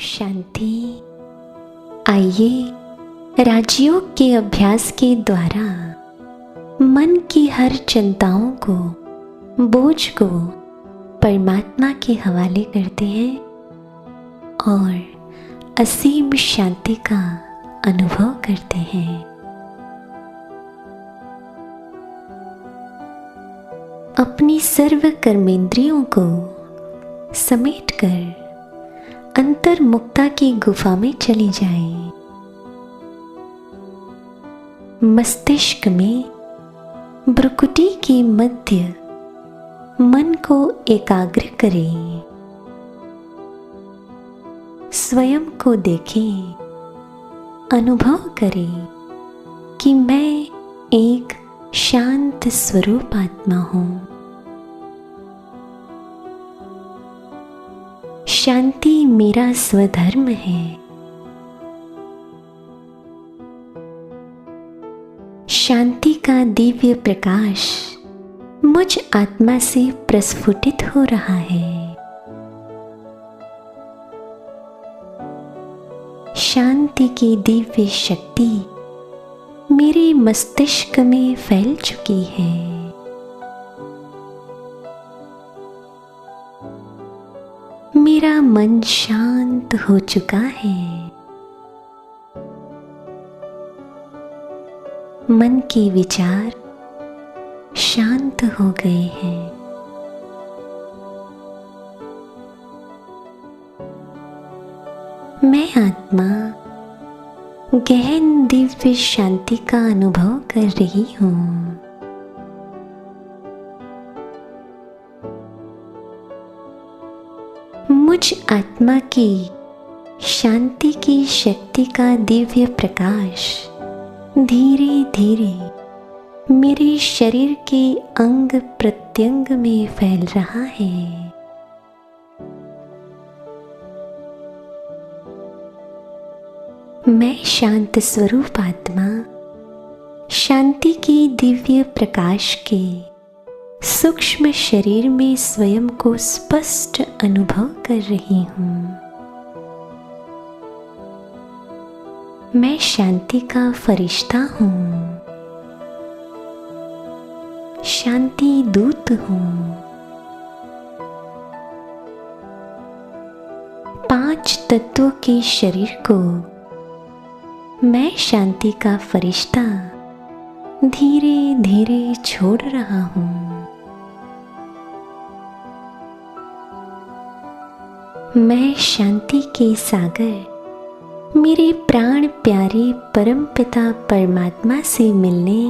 शांति। आइए राजयोग के अभ्यास के द्वारा मन की हर चिंताओं को, बोझ को परमात्मा के हवाले करते हैं और असीम शांति का अनुभव करते हैं। अपनी सर्व कर्मेंद्रियों को समेटकर अंतर्मुक्ता की गुफा में चली जाएं। मस्तिष्क में भ्रुकुटी के मध्य मन को एकाग्र करें। स्वयं को देखें, अनुभव करें कि मैं एक शांत स्वरूप आत्मा हूँ। शांति मेरा स्वधर्म है। शांति का दिव्य प्रकाश मुझ आत्मा से प्रस्फुटित हो रहा है। शांति की दिव्य शक्ति मेरे मस्तिष्क में फैल चुकी है। मेरा मन शांत हो चुका है। मन के विचार शांत हो गए हैं। मैं आत्मा गहन दिव्य शांति का अनुभव कर रही हूँ। मुझ आत्मा की शांति की शक्ति का दिव्य प्रकाश धीरे धीरे मेरे शरीर के अंग प्रत्यंग में फैल रहा है। मैं शांत स्वरूप आत्मा शांति के दिव्य प्रकाश के सूक्ष्म शरीर में स्वयं को स्पष्ट अनुभव कर रही हूँ। मैं शांति का फरिश्ता हूँ। शांति दूत हूँ। 5 तत्वों के शरीर को मैं शांति का फरिश्ता धीरे धीरे छोड़ रहा हूँ। मैं शांति के सागर मेरे प्राण प्यारे परमपिता परमात्मा से मिलने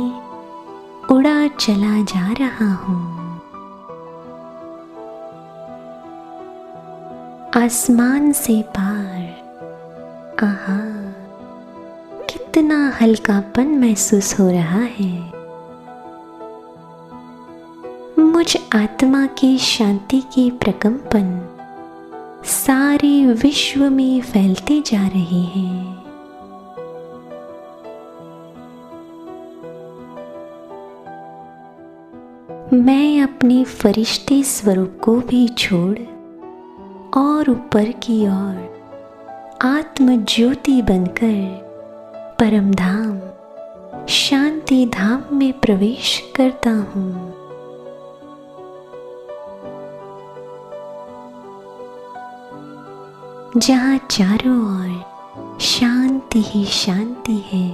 उड़ा चला जा रहा हूँ। आसमान से पार, आहा, कितना हल्कापन महसूस हो रहा है। मुझ आत्मा की शांति के प्रकंपन सारे विश्व में फैलते जा रहे हैं। मैं अपने फरिश्ते स्वरूप को भी छोड़ और ऊपर की ओर आत्म ज्योति बनकर परम धाम शांति धाम में प्रवेश करता हूँ। जहाँ चारों ओर शांति ही शांति है।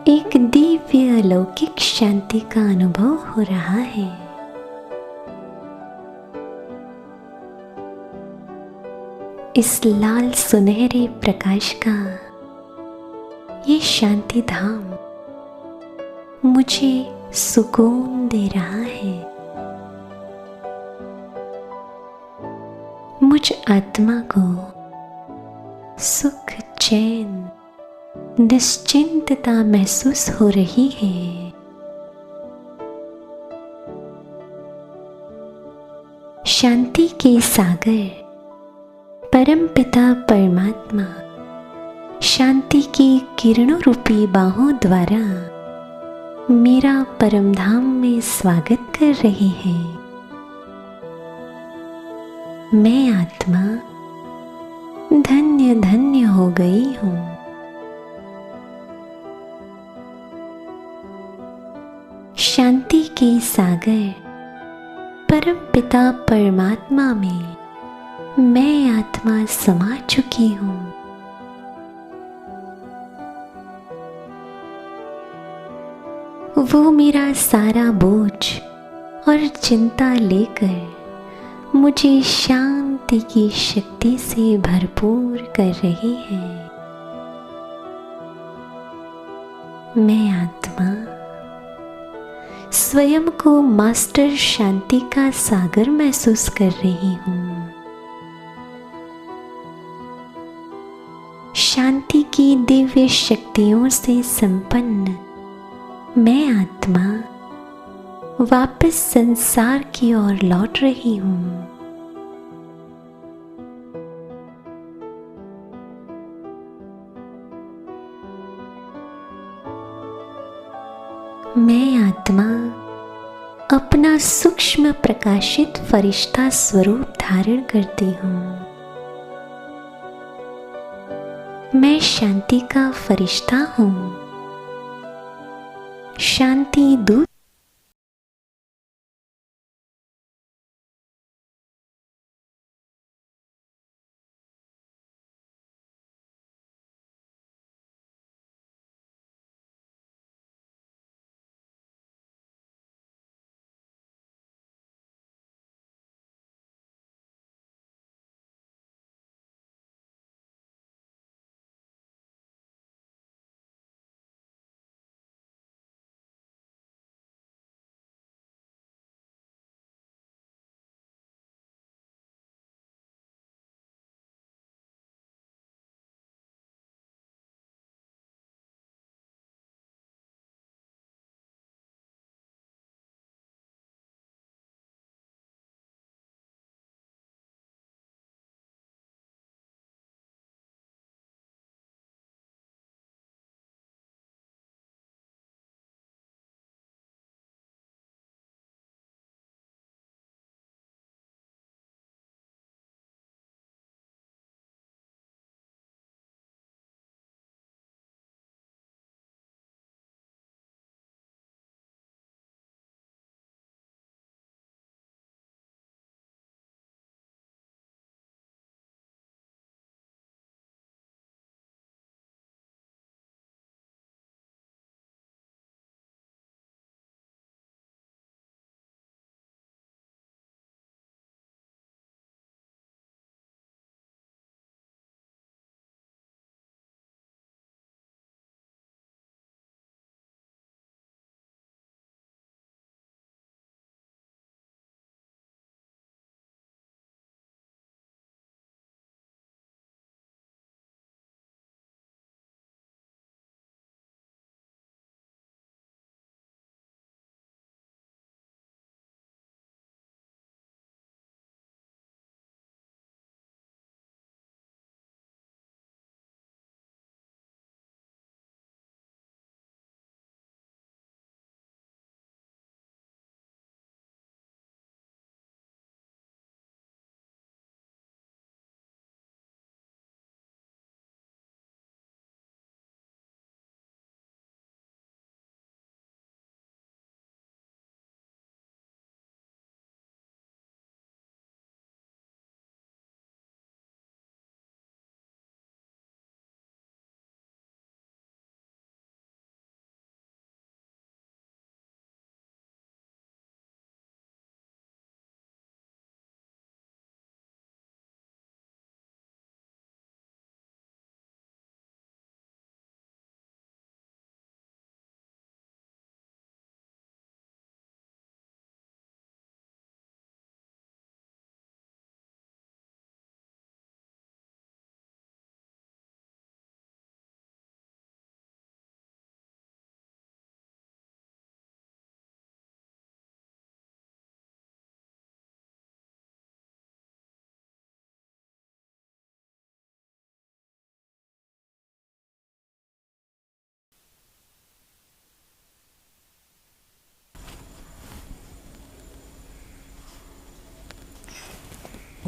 एक दिव्य अलौकिक शांति का अनुभव हो रहा है। इस लाल सुनहरे प्रकाश का ये शांति धाम मुझे सुकून दे रहा है। मुझ आत्मा को सुख, चैन, निश्चिंतता महसूस हो रही है। शांति के सागर परमपिता परमात्मा शांति की किरणों रूपी बाहों द्वारा मेरा परमधाम में स्वागत कर रहे हैं। मैं आत्मा धन्य धन्य हो गई हूँ। शांति के सागर परम पिता परमात्मा में मैं आत्मा समा चुकी हूँ। वो मेरा सारा बोझ और चिंता लेकर मुझे शांति की शक्ति से भरपूर कर रही है। मैं आत्मा स्वयं को मास्टर शांति का सागर महसूस कर रही हूँ। शांति की दिव्य शक्तियों से संपन्न मैं आत्मा वापस संसार की ओर लौट रही हूँ। मैं आत्मा अपना सूक्ष्म प्रकाशित फरिश्ता स्वरूप धारण करती हूँ। मैं शांति का फरिश्ता हूँ। शांति दूत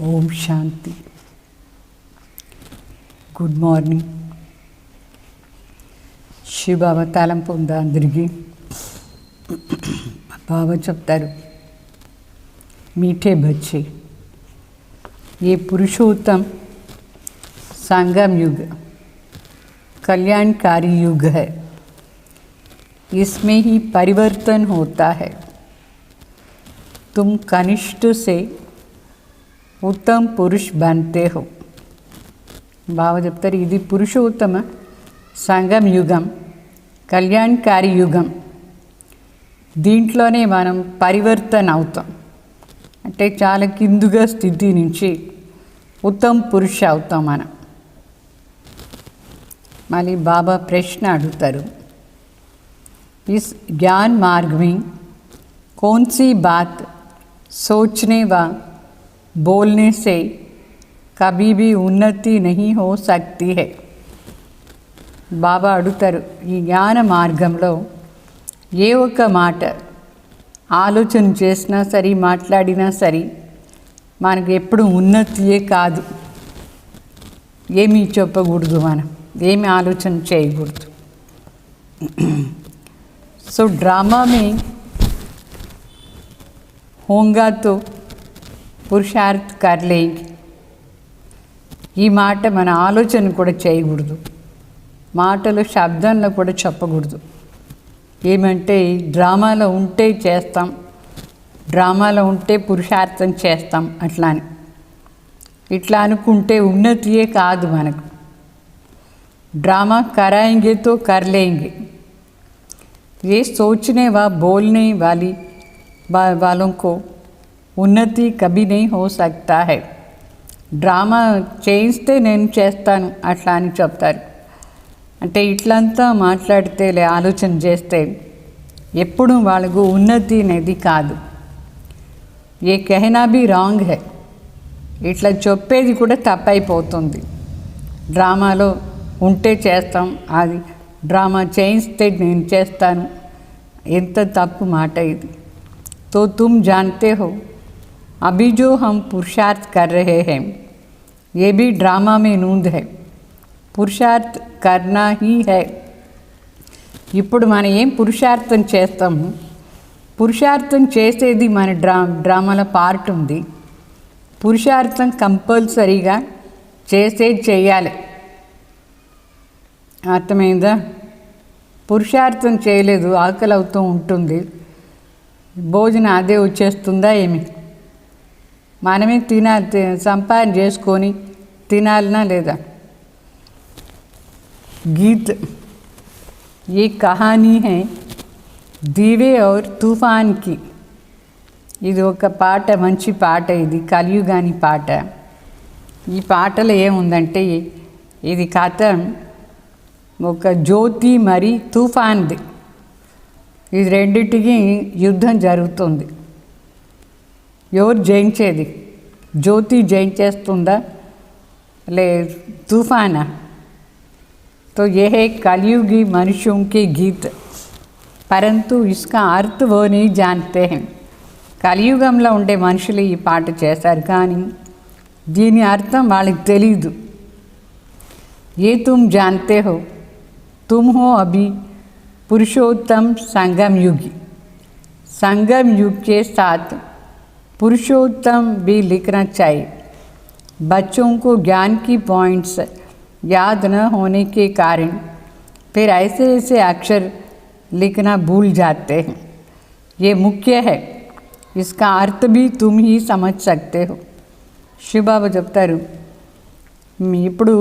ఓం శాంతి. Good morning. శివబాబా తలంపు ఉందా అందరికీ? బాబా చెప్తారు, मीठे बच्चे, ये पुरुषोत्तम संगम युग कल्याणकारी युग है. इसमें ही परिवर्तन होता है. तुम कनिष्ठ से उत्तम पुरुष बनते हो. బాబా చెప్తారు, ఇది పురుషోత్తమ సంగం యుగం, కళ్యాణకారి యుగం. దీంట్లోనే మనం పరివర్తన అవుతాం. అంటే చాలా కిందుగా స్థితి నుంచి ఉత్తమ పురుష అవుతాం మనం. మళ్ళీ బాబా ప్రశ్న అడుగుతారు, इस ज्ञान मार्ग में कौन सी बात सोचने व बोलने से कभी भी उन्नति नहीं हो सकती है. బాబా అడుగుతారు, ఈ జ్ఞాన మార్గంలో ఏ ఒక్క మాట ఆలోచన చేసినా సరే, మాట్లాడినా సరే మనకు ఎప్పుడు ఉన్నతియే కాదు. ఏమీ చెప్పకూడదు, మనం ఏమి ఆలోచన చేయకూడదు. సో ड्रामा में होगा तो पुरुषार्थ कर लेंगे. ఈ మాట మన ఆలోచన కూడా చేయకూడదు, మాటలు శబ్దంలో కూడా చెప్పకూడదు. ఏమంటే డ్రామాలో ఉంటే చేస్తాం, డ్రామాలో ఉంటే పురుషార్థం చేస్తాం అట్లా అని. ఇట్లా అనుకుంటే ఉన్నతియే కాదు మనకు. ड्रामा कराएंगे तो कर लेंगे. ये सोचने व बोलने वालों को उन्नति कभी नहीं हो सकता है. డ్రామా చేయిస్తే నేను చేస్తాను అట్లా అని చెప్తారు. అంటే ఇట్లంతా మాట్లాడితే ఆలోచన చేస్తే ఎప్పుడు వాళ్ళకు ఉన్నతి అనేది కాదు. ఏ कहना भी రాంగ్ है. ఇట్లా చెప్పేది కూడా తప్పైపోతుంది. డ్రామాలో ఉంటే చేస్తాం, అది డ్రామా చేయిస్తే నేను చేస్తాను, ఎంత తప్పు మాట ఇది. तो तुम जानते हो अभी जो हम पुरुषार्थ कर रहे हैं ये भी ड्रामा में नूंद है. పురుషార్థ కర్నా హీ హై. ఇప్పుడు మనం ఏం పురుషార్థం చేస్తాము? పురుషార్థం చేసేది మన డ్రామాలో పార్ట్ ఉంది. పురుషార్థం కంపల్సరీగా చేయాలి. అర్థమైందా? పురుషార్థం చేయలేదు, ఆకలి అవుతూ ఉంటుంది, భోజనం అదే వచ్చేస్తుందా ఏమి? మనమే తినాలి, సంపాదన చేసుకొని తినాలనా లేదా? गीत, ये कहानी है दीवे और तूफान की. ఇది ఒక పాట, మంచి పాట. ఇది కలియుగాని పాట. ఈ పాటలో ఏముందంటే, ఇది కథ ఒక జ్యోతి మరి తుఫాన్ది. ఇది రెండింటికి యుద్ధం జరుగుతుంది. ఎవరు జయించేది? జ్యోతి జయించేస్తుందా లే तूफाना? तो यह है कलयुगी मनुष्यों के गीत, परंतु इसका अर्थ वो नहीं जानते हैं. కలియుగంలో ఉండే మనుషులు ఈ పాట చేశారు, కానీ దీని అర్థం వాళ్ళకి తెలీదు. ये तुम जानते हो, तुम हो अभी पुरुषोत्तम संगम युगी. संगम युग के साथ पुरुषोत्तम भी लिखना चाहिए. बच्चों को ज्ञान की पॉइंट्स याद न होने के कारण फिर ऐसे अक्षर लिखना भूल जाते हैं. ये मुख्य है, इसका अर्थ भी तुम ही समझ सकते हो. శివబాబా చెప్తారు, ఇప్పుడు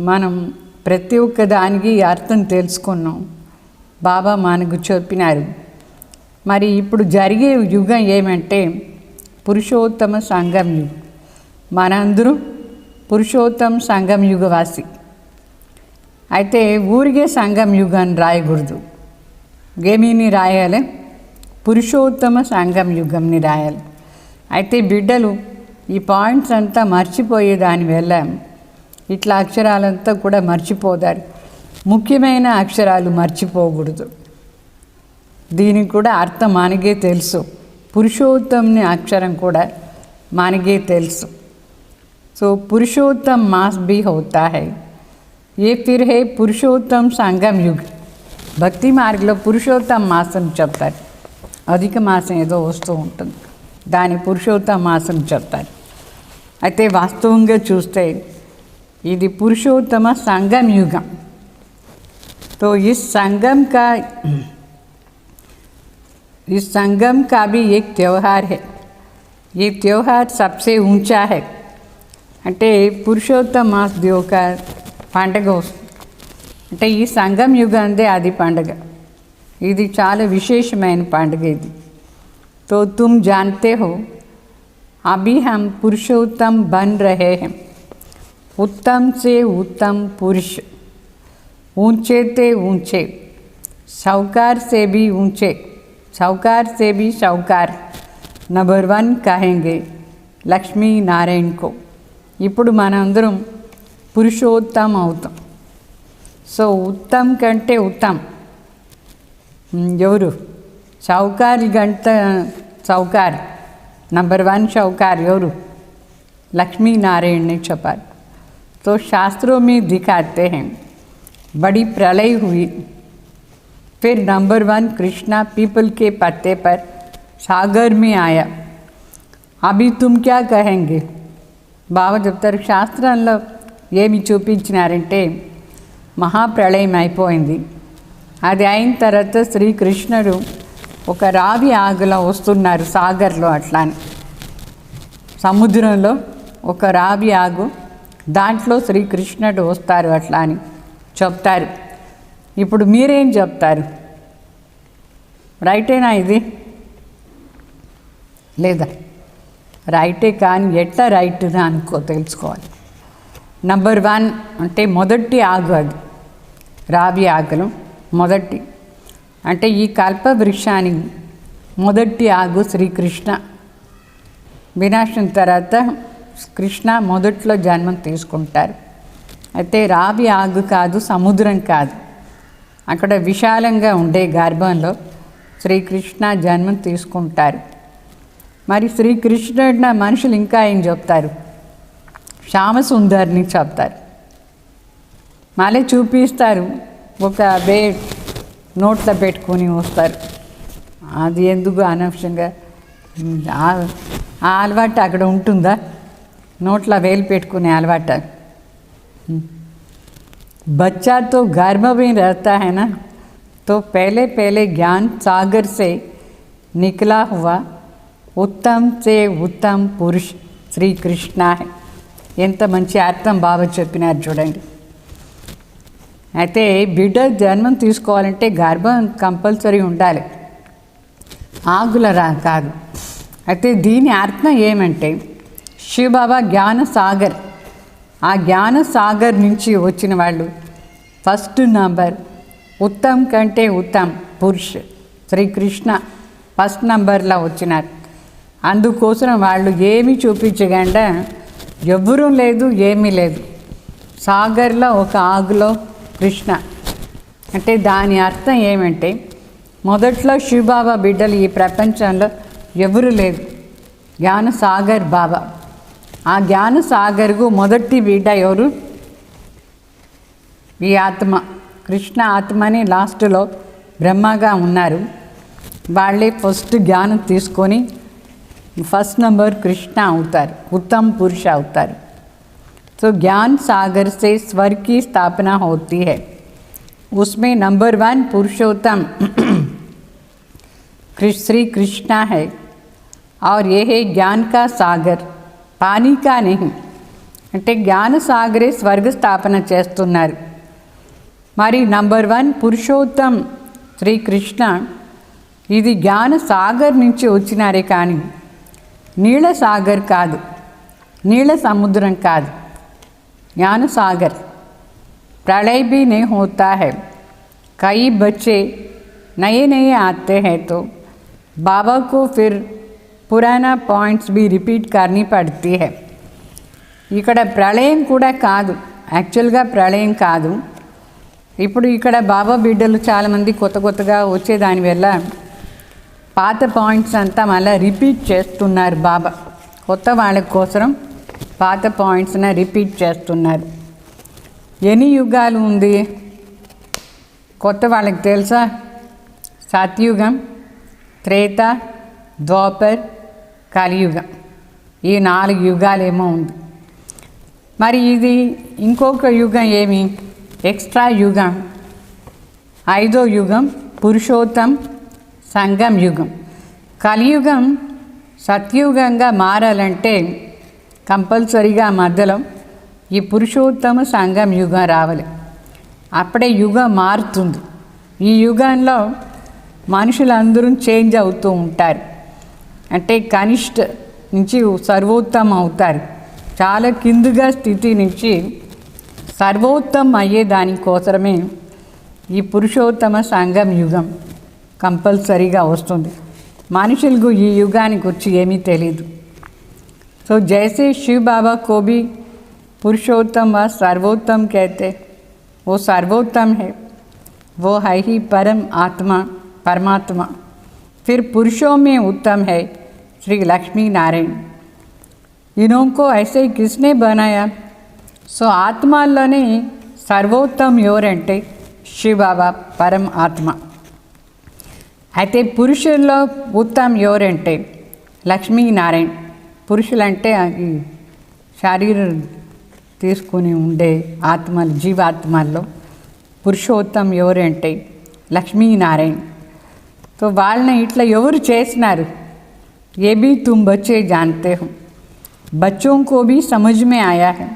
మనం ప్రతి ఒక్క దానికి అర్థం తెలుసుకున్నాం, బాబా మనకు చెప్పినారు. మరి ఇప్పుడు జరిగే యుగం ఏమంటే పురుషోత్తమ సంగం యుగం. మనందరూ పురుషోత్తమ సంగం యుగవాసి. అయితే ఊరికే సంగం యుగాన్ని రాయకూడదు, ఏమీని రాయాలి? పురుషోత్తమ సంగం యుగంని రాయాలి. అయితే బిడ్డలు ఈ పాయింట్స్ అంతా మర్చిపోయే దానివల్ల ఇట్లా అక్షరాలంతా కూడా మర్చిపోతారు. ముఖ్యమైన అక్షరాలు మర్చిపోకూడదు. దీనికి కూడా అర్థం మనకే తెలుసు. పురుషోత్తముని అక్షరం కూడా మనకే తెలుసు. सो पुरुषोत्तम मास भी होता है. ये फिर है पुरुषोत्तम संगम युग. భక్తి మార్గంలో పురుషోత్తమ మాసం చెప్తారు. అధిక మాసం ఏదో వస్తూ ఉంటుంది, దాని పురుషోత్తమ మాసం చెప్తారు. అయితే వాస్తవంగా చూస్తే ఇది పురుషోత్తమ సంగम युगम. तो इस संगम का भी एक त्यौहार है. ये त्यौहार सबसे ऊंचा है. అంటే పురుషోత్తమ మాస్ యొక్క పండగ వస్తుంది. అంటే ఈ సంగం యుగందే అది పండగ. ఇది చాలా విశేషమైన పండుగ ఇది. तो तुम जानते हो अभी हम पुरुषोत्तम बन रहे हैं. उत्तम से उत्तम पुरुष, ऊंचे से ऊंचे, साहूकार से भी ऊंचे, साहूकार से भी साहूकार, नंबर 1 कहेंगे లక్ష్మీ నారాయణ్కు. ఇప్పుడు మనందరం పురుషోత్తమ అవుతాం. సో ఉత్తమ్ కంటే ఉత్తమ్ ఎవరు? షావుకార్ గంట షావుకార్, नंबर 1 షావుకార్ ఎవరు? लक्ष्मी नारायण ने छपा. तो शास्त्रों में दिखाते हैं बड़ी प्रलय हुई, फिर नंबर 1 कृष्णा पीपल के पत्ते पर सागर में आया. अभी तुम क्या कहेंगे? బాబా చెప్తారు, శాస్త్రంలో ఏమి చూపించినారంటే మహాప్రళయం అయిపోయింది. అది అయిన తర్వాత శ్రీకృష్ణుడు ఒక రావి ఆగులో వస్తున్నారు సాగర్లో. అట్లానే సముద్రంలో ఒక రావి ఆగు, దాంట్లో శ్రీకృష్ణుడు వస్తారు అట్లా అని చెప్తారు. ఇప్పుడు మీరేం చెప్తారు? రైటేనా ఇది? లేదా రైటే, కానీ ఎట్లా రైట్గా అనుకో తెలుసుకోవాలి. నంబర్ 1 అంటే మొదటి ఆగు, అది రావి ఆకులు మొదటి. అంటే ఈ కల్ప వృక్షానికి మొదటి ఆగు శ్రీకృష్ణ. వినాశం తర్వాత కృష్ణ మొదట్లో జన్మం తీసుకుంటారు. అయితే రావి ఆగు కాదు, సముద్రం కాదు, అక్కడ విశాలంగా ఉండే గర్భంలో శ్రీకృష్ణ జన్మం తీసుకుంటారు. మరి శ్రీకృష్ణుడిన మనుషులు ఇంకా ఏం చెప్తారు? శ్యామసుందర్ని చెప్తారు. మళ్ళీ చూపిస్తారు, ఒక నోట్లో పెట్టుకొని వస్తారు. అది ఎందుకు అనవసరంగా ఆ అలవాటు అక్కడ ఉంటుందా? నోట్లో వేలు పెట్టుకునే అలవాటు. बच्चा तो गर्भ में रहता है ना, तो पहले पहले ज्ञान सागर से निकला हुआ उत्तम से उत्तम पुरुष श्री कृष्ण है. ఎంత మంచి అర్థం బాబా చెప్పినారు చూడండి. అయితే బిడ్డ జన్మం తీసుకోవాలంటే గర్భం కంపల్సరీ ఉండాలి, ఆగుల కాదు. అయితే దీని అర్థం ఏమంటే శివబాబా జ్ఞాన సాగర్, ఆ జ్ఞాన సాగర్ నుంచి వచ్చిన వాళ్ళు ఫస్ట్ నంబర్ ఉత్తమ్ కంటే ఉత్తమ్ పురుష్ శ్రీకృష్ణ ఫస్ట్ నంబర్లో వచ్చినారు. అందుకోసం వాళ్ళు ఏమి చూపించకుండా ఎవ్వరూ లేదు, ఏమీ లేదు. సాగర్లో ఒక ఆగులో కృష్ణ. అంటే దాని అర్థం ఏమంటే మొదట్లో శివబాబా బిడ్డలు ఈ ప్రపంచంలో ఎవరు లేదు, జ్ఞానసాగర్ బాబా. ఆ జ్ఞానసాగర్కు మొదటి బిడ్డ ఎవరు? ఈ ఆత్మ, కృష్ణ ఆత్మని లాస్ట్లో బ్రహ్మగా ఉన్నారు. వాళ్ళే ఫస్ట్ జ్ఞానం తీసుకొని फर्स्ट नंबर कृष्ण अवतार, उत्तम पुरुष अवतार. तो ज्ञान सागर से स्वर्ग की स्थापना होती है. उसमें नंबर 1 पुरुषोत्तम श्री कृष्ण है. और ये है ज्ञान का सागर, पानी का नहीं. అంటే జ్ఞాన సాగరే స్వర్గ స్థాపన చేస్తున్నారు. మరి నంబర్ 1 పురుషోత్తం శ్రీకృష్ణ, ఇది జ్ఞాన సాగర్ నుంచి వచ్చినారే కానీ నీళ్ళ సాగర్ కాదు, నీళ్ళ సముద్రం కాదు. ज्ञान सागर प्रलय भी नहीं होता है. कई बच्चे नए नए आते हैं तो बाबा को फिर पुराना पॉइंट्स भी रिपीट करनी पड़ती है. ఇక్కడ ప్రళయం కూడా కాదు, యాక్చువల్గా ప్రళయం కాదు. ఇప్పుడు ఇక్కడ బాబా బిడ్డలు చాలామంది కొత్తగా వచ్చేదాని వల్ల పాత పాయింట్స్ అంతా మళ్ళీ రిపీట్ చేస్తున్నారు బాబా. కొత్త వాళ్ళ కోసం పాత పాయింట్స్ని రిపీట్ చేస్తున్నారు. ఎన్ని యుగాలు ఉంది కొత్త వాళ్ళకి తెలుసా? సత్యుగం, త్రేత, ద్వాపర్, కలియుగం. ఈ 4 యుగాలేమో ఉంది. మరి ఇది ఇంకొక యుగం ఏమి? ఎక్స్ట్రా యుగం, 5వ యుగం పురుషోత్తం సంగం యుగం. కలియుగం సత్యుగంగా మారాలంటే కంపల్సరీగా మధ్యలో ఈ పురుషోత్తమ సంగం యుగం రావాలి. అప్పుడే యుగం మారుతుంది. ఈ యుగంలో మనుషులందరూ చేంజ్ అవుతూ ఉంటారు. అంటే కనిష్ట నుంచి సర్వోత్తమం అవుతారు. చాలా కిందుగా స్థితి నుంచి సర్వోత్తమం అయ్యే దానికోసమే ఈ పురుషోత్తమ సంగం యుగం కంపల్సరీగా వస్తుంది. మనుషులకు ఈ యుగానికి వచ్చి ఏమీ తెలీదు. तो जैसे शिव बाबा को भी पुरुषोत्तम व सर्वोत्तम कहते, वो सर्वोत्तम है, वो है ही परम आत्मा परमात्मा. फिर पुरुषों में उत्तम है श्री लक्ष्मी नारायण. इन्हों को ऐसे किसने बनाया? सो ఆత్మల్లోనే సర్వోత్తమ ఎవరంటే శివ బాబా పరం ఆత్మ. అయితే పురుషుల్లో ఉత్తమ ఎవరంటే లక్ష్మీనారాయణ. పురుషులంటే ఈ శరీరం తీసుకుని ఉండే ఆత్మలు, జీవాత్మల్లో పురుషోత్తం ఎవరంటే లక్ష్మీనారాయణ. तो వాళ్ళని ఇట్లా ఎవరు చేసినారు? ये भी तुम बच्चे जानते हो, बच्चों को भी समझ में आया है.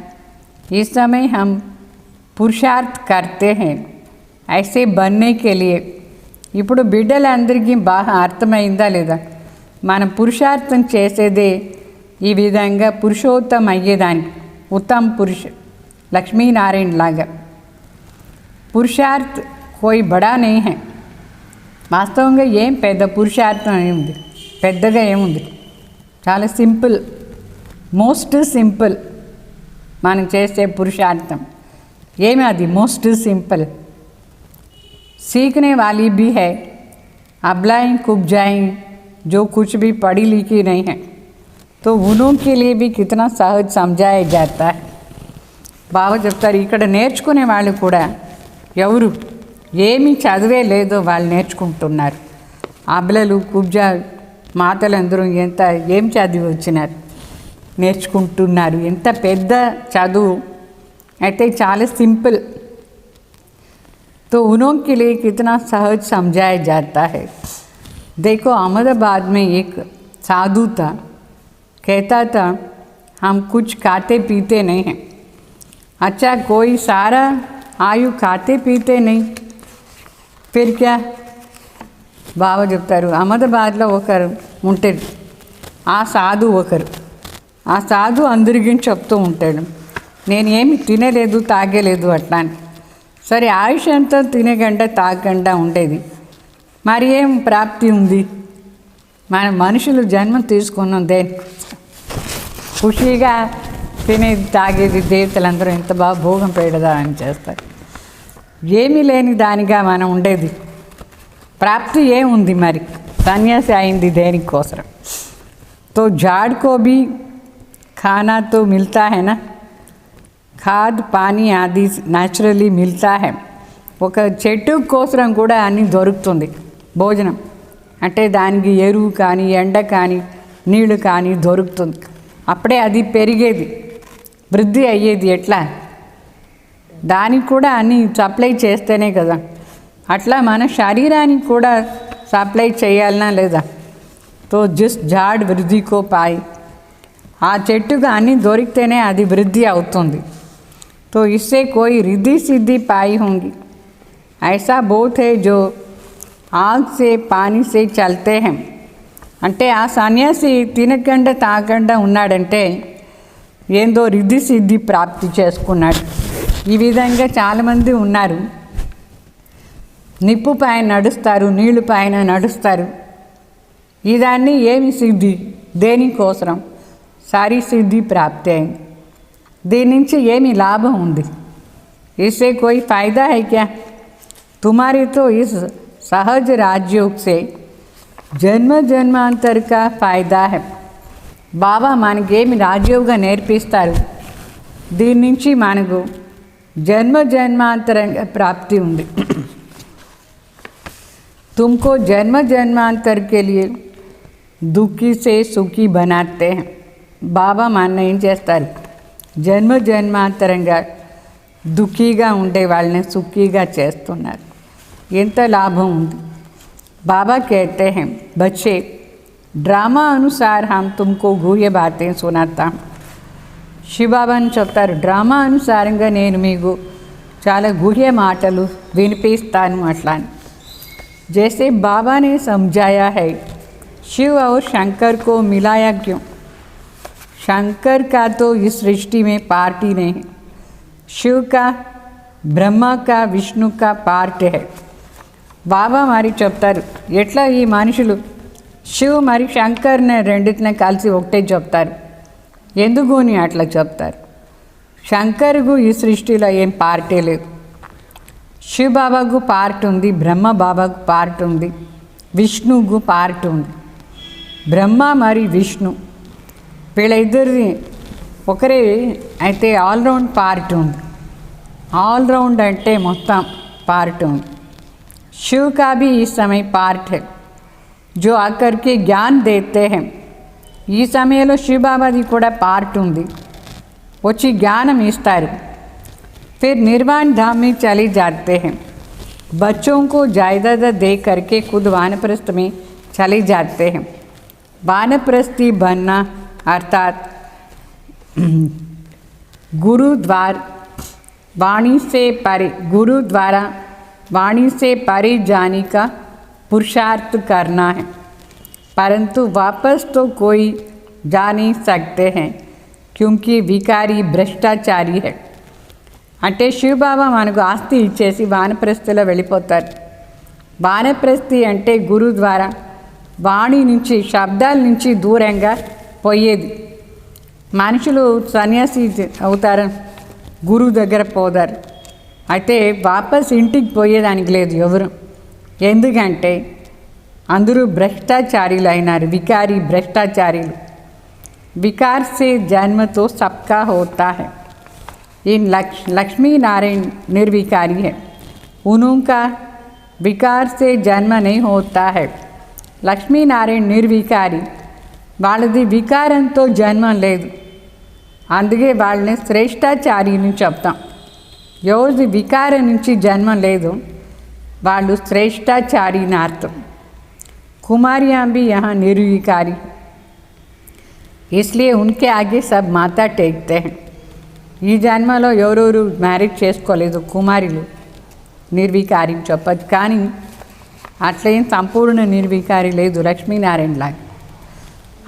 इस समय हम पुरुषार्थ करते हैं ऐसे बनने के लिए. ఇప్పుడు బిడ్డలందరికీ బాగా అర్థమైందా లేదా? మనం పురుషార్థం చేసేదే ఈ విధంగా పురుషోత్తం అయ్యేదానికి. ఉత్తమ్ పురుష లక్ష్మీనారాయణ లాగా. పురుషార్థ్ కోయి బడా नहीं है. వాస్తవంగా ఏం పెద్ద పురుషార్థం ఏముంది? పెద్దగా ఏముంది? చాలా సింపుల్, మోస్ట్ సింపుల్ మనం చేసే పురుషార్థం. ఏమి అది మోస్ట్ సింపుల్? सीखने वाली भी है, अबलाएं कुब्जाएं जो कुछ भी पढ़ी लिखी नहीं है, तो उन्हों के लिए भी कितना सहज समझाया जाता है. బాగా చెప్తారు. ఇక్కడ నేర్చుకునే వాళ్ళు కూడా ఎవరు ఏమీ చదివే లేదో వాళ్ళు నేర్చుకుంటున్నారు. అబలలు కుబ్జా మాతలందరూ ఏం చదివి వచ్చినారు, నేర్చుకుంటున్నారు. ఎంత పెద్ద చదువు అయితే చాలా సింపుల్. तो उन्हों के लिए कितना सहज समझाया जाता है. देखो अहमदाबाद में एक साधु था, कहता था हम कुछ खाते पीते नहीं हैं. अच्छा, कोई सारा आयु खाते पीते नहीं, फिर क्या? బాగా చెప్తారు. అహ్మదాబాద్లో ఒకరు ఉంటాడు, ఆ సాధు ఒకరు. ఆ సాధు అందరికీ చెప్తూ ఉంటాడు, నేను ఏమి తినలేదు తాగలేదు అట్లా అని. సరే, ఆయుష్ అంతా తినకుండా తాగకుండా ఉండేది. మరి ఏం ప్రాప్తి ఉంది? మన మనుషులు జన్మ తీసుకున్నాం దేని? ఖుషీగా తినేది తాగేది, దేవతలందరూ ఎంత బాగా భోగం పెడదా అని చేస్తారు. ఏమీ లేని దానిగా మనం ఉండేది. ప్రాప్తి ఏముంది మరి? సన్యాసి అయింది దేనికోసం? तो झाड़ को भी खाना तो मिलता है ना, खाद पानी आदि న్యాచురల్లీ మిల్తా హై. ఒక చెట్టు కోసం కూడా అన్నీ దొరుకుతుంది భోజనం. అంటే దానికి ఎరువు కానీ ఎండ కానీ నీళ్ళు కానీ దొరుకుతుంది. అప్పుడే అది పెరిగేది, వృద్ధి అయ్యేది. ఎట్లా? దానికి కూడా అన్నీ సప్లై చేస్తేనే కదా. అట్లా మన శరీరానికి కూడా సప్లై చేయాలనా లేదా? తో జిస్ జాడ్ వృద్ధి కో పాయి, ఆ చెట్టుగా అన్నీ దొరికితేనే అది వృద్ధి అవుతుంది. तो इससे कोई रिद्धि सिद्धि पाई होंगी. ऐसा बहुत है जो आग से पानी से चलते हैं. అంటే ఆ సన్యాసి తినకుండా తాగకుండా ఉన్నాడంటే ఏందో రిద్ధి సిద్ధి ప్రాప్తి చేసుకున్నాడు. ఈ విధంగా చాలామంది ఉన్నారు. నిప్పు పైన నడుస్తారు, నీళ్లు పైన నడుస్తారు. ఇదాన్ని ఏమి సిద్ధి? దేనికోసం? సారీ సిద్ధి ప్రాప్తి అయింది. దీని నుంచి ఏమి లాభం ఉంది? इससे कोई फ़ायदा है क्या? तुम्हारे तो इस सहज राजयोग से जन्म जन्मांतर का फ़ायदा है. బాబా మనకేమి రాజయోగా నేర్పిస్తారు, దీని నుంచి మనకు జన్మ జన్మాంతరంగా ప్రాప్తి ఉంది. तुमको जन्म जन्मांतर के लिए दुखी से सुखी बनाते हैं. బాబా మన ఏం చేస్తారు, జన్మ జన్మాంతరంగా దుఃఖీగా ఉండే వాళ్ళని సుఖీగా చేస్తున్నారు. ఎంత లాభం ఉంది. బాబా कहते हैं बच्चे ड्रामा अनुसार हम तुमको गुह्य बातें सुनाता हूँ. శివబాబాని చెప్తారు, డ్రామా అనుసారంగా నేను మీకు చాలా గుహ్య మాటలు వినిపిస్తాను అట్లా. जैसे बाबा ने समझाया है शिव और शंकर को मिलाया क्यों, शंकर का तो इस सृष्टि में पार्ट ही नहीं है, शिव का ब्रह्मा का विष्णु का पार्ट है. బాబా మరి చెప్తారు, ఎట్లా ఈ మనుషులు శివ్ మరి శంకర్ని రెండిటిని కలిసి ఒకటే చెప్తారు, ఎందుకు అని అట్లా చెప్తారు. శంకర్కు ఈ సృష్టిలో ఏం పార్టీ లేదు. శివ బాబాకు పార్ట్ ఉంది, బ్రహ్మ బాబాకు పార్ట్ ఉంది, విష్ణువుకు పార్ట్ ఉంది. బ్రహ్మ మరి విష్ణు వీళ్ళిద్దరిది ఒకరే అయితే ఆల్రౌండ్ పార్ట్ ఉంది. ఆల్రౌండ్ అంటే మొత్తం పార్ట్ ఉంది. शिव का भी इस समय पार्ट है जो आकर के ज्ञान देते हैं. ఈ సమయంలో శివ బాబాది కూడా పార్ట్ ఉంది, వచ్చి జ్ఞానం ఇస్తారు. फिर निर्वाण धाम में चले जाते हैं. बच्चों को जायदाद दे करके खुद वानप्रस्थ में चले जाते हैं. वानप्रस्थी बनना अर्थात गुरुद्वार वाणी से परे, गुरु द्वारा वाणी से परे जाने का पुरुषार्थ करना है, परंतु वापस तो कोई जा नहीं सकते हैं क्योंकि विकारी भ्रष्टाचारी है. అంటే శివబాబా మనకు ఆస్తి ఇచ్చేసి వానప్రస్థిలో వెళ్ళిపోతారు. వానప్రస్థి అంటే గురు ద్వారా వాణి నుంచి శబ్దాల నుంచి దూరంగా పోయేది. మనుషులు సన్యాసి అవుతారు, గురువు దగ్గర పోతారు. అయితే వాపస్ ఇంటికి పోయేదానికి లేదు ఎవరు, ఎందుకంటే అందరూ భ్రష్టాచారీలు అయినారు, వికారి భ్రష్టాచారీలు. विकार से जन्म तो सबका होता है. इन लक्ष्मी नारायण निर्विकारी है, उनका विकार से जन्म नहीं होता है. లక్ష్మీ నారాయణ నిర్వికారి, వాళ్ళది వికారంతో జన్మ లేదు, అందుకే వాళ్ళని శ్రేష్టాచారిని చెప్తాం. ఎవరిది వికారం నుంచి జన్మ లేదు వాళ్ళు శ్రేష్టాచారి అని అర్థం. कुमारियाँ भी यहाँ निर्विकारी, इसलिए उनके आगे सब माथा टेकते हैं. ఈ జన్మలో ఎవరెవరు మ్యారేజ్ చేసుకోలేదు కుమారులు నిర్వికారి చెప్పచ్చు, కానీ అట్లేం సంపూర్ణ నిర్వికారి లేదు లక్ష్మీనారాయణలాగా.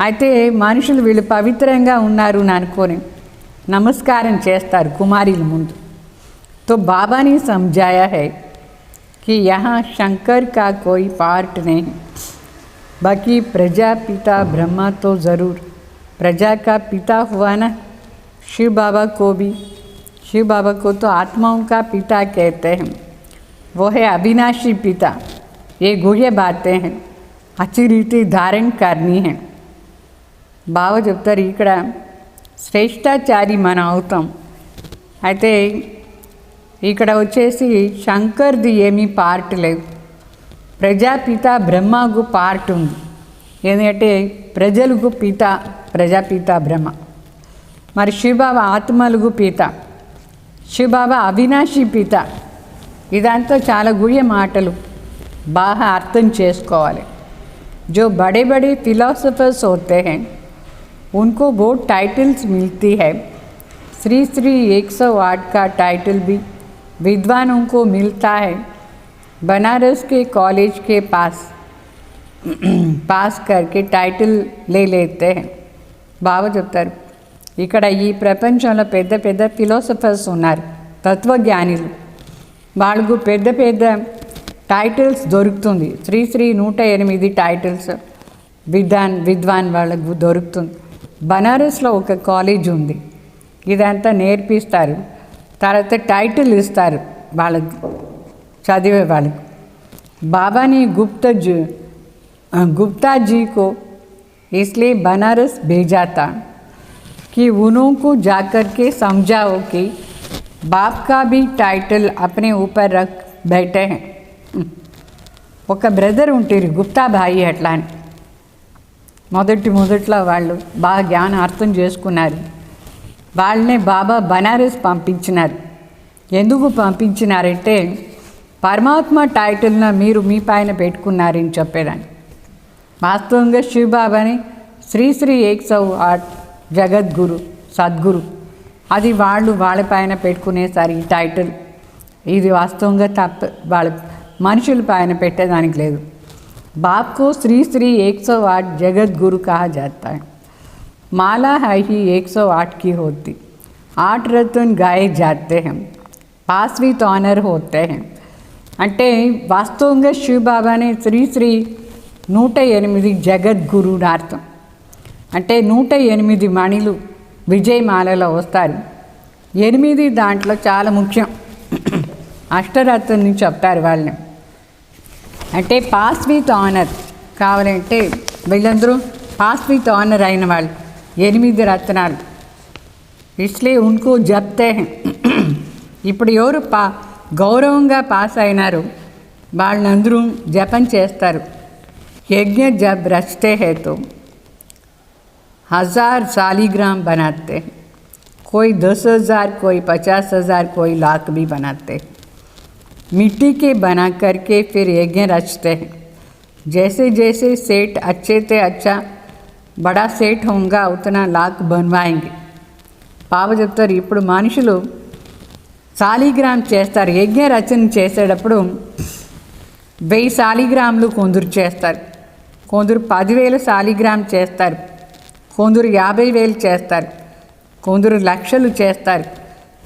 అయితే మనుషులు వీళ్ళు పవిత్రంగా ఉన్నారు అని అనుకొని నమస్కారం చేస్తారు కుమారుల ముందు. तो बाबा ने समझाया है कि यहाँ शंकर का कोई पार्ट नहीं, बाकी प्रजापिता ब्रह्मा तो ज़रूर, प्रजा का पिता हुआ ना. शिव बाबा को भी, शिव बाबा को तो आत्माओं का पिता कहते हैं, वो है अविनाशी पिता. ये गुह्य बातें हैं, अच्छी रीति धारण करनी है. బాబా చెప్తారు ఇక్కడ శ్రేష్టాచారి మనం అవుతాం. అయితే ఇక్కడ వచ్చేసి శంకర్ది ఏమీ పార్ట్ లేదు, ప్రజాపిత బ్రహ్మకు పార్ట్ ఉంది. ఎందుకంటే ప్రజలకు పిత ప్రజాపిత బ్రహ్మ. మరి శివబాబా ఆత్మలకు పిత, శివబాబా అవినాశి పిత. ఇదంతా చాలా గుయ్య మాటలు, బాగా అర్థం చేసుకోవాలి. जो बड़े बड़े फिलोसफर्स होते हैं उनको वो टाइटल्स मिलती है. श्री श्री 108 का टाइटल भी विद्वानों को मिलता है. बनारस के कॉलेज के पास करके टाइटल ले लेते हैं. బాబా చెప్తారు ఇక్కడ ఈ ప్రపంచంలో పెద్ద పెద్ద ఫిలాసఫర్స్ ఉన్నారు, తత్వజ్ఞానులు. వాళ్ళకు పెద్ద పెద్ద టైటిల్స్ దొరుకుతుంది. శ్రీ శ్రీ 108 టైటిల్స్ విద్వాన్ వాళ్ళకు దొరుకుతుంది. బనారస్లో ఒక కాలేజ్ ఉంది, ఇదంతా నేర్పిస్తారు. తర్వాత టైటిల్ ఇస్తారు వాళ్ళకి, చదివే వాళ్ళకి. బాబాని గుప్తాజీకో इसलिए बनारस भेजा था कि उनको जाकर के समझाओ कि बाप का भी टाइटल अपने ऊपर रख बैठे हैं. ఒక బ్రదర్ ఉంటారు గుప్తా భాయి అట్లా అని. మొదట్లో వాళ్ళు బాగా జ్ఞానం అర్థం చేసుకున్నారు. వాళ్ళనే బాబా బనారస్ పంపించినారు. ఎందుకు పంపించినారంటే పరమాత్మ టైటిల్ను మీరు మీ పైన పెట్టుకున్నారని చెప్పేదాన్ని. వాస్తవంగా శివబాబాని శ్రీ శ్రీ 108 జగద్గురు సద్గురు అది వాళ్ళు వాళ్ళ పైన పెట్టుకునేసారి ఈ టైటిల్ ఇది వాస్తవంగా తప్ప వాళ్ళ మనుషుల పైన పెట్టేదానికి లేదు. बाप को श्री श्री 108 जगत गुरु कहा जाता है. माला है ही 108 की होती. 8 रत्न गाए जाते हैं. 5वीं ऑनर होते हैं. అంటే వాస్తవంగా శివబాబానే శ్రీ శ్రీ 108 జగద్గురు అర్థం. అంటే 108 మణిలు విజయమాలలో వస్తారు. 8 దాంట్లో చాలా ముఖ్యం. అష్టరత్నం చెప్తారు వాళ్ళని. అంటే 5वीं ऑनर కావాలంటే వీళ్ళందరూ 5वीं ऑनर అయిన వాళ్ళు 8 రత్నాలు. ఇస్లే ఉनको జప్తే ఇప్పుడు ఎవరు గౌరవంగా పాస్ అయినారు వాళ్ళందరూ జపం చేస్తారు. యజ్ఞ జబ్ రచతే హై తో 1000 सालीग्राम बनाते हैं. कोई 10,000 कोई 50,000 कोई लाख भी बनाते हैं. मिट्टी के बना करके फिर यज्ञ रचते हैं. जैसे जैसे सेठ अच्छे से अच्छा बड़ा सेठ होगा उतना लाख बनवाएंगे. పాప చెప్తారు ఇప్పుడు మనుషులు సాలిగ్రామ్ చేస్తారు. యజ్ఞ రచన చేసేటప్పుడు 1000 సాలిగ్రాములు కొందరు చేస్తారు, కొందరు 10,000 సాలిగ్రామ్ చేస్తారు, కొందరు 50,000 చేస్తారు, కొందరు లక్షలు చేస్తారు.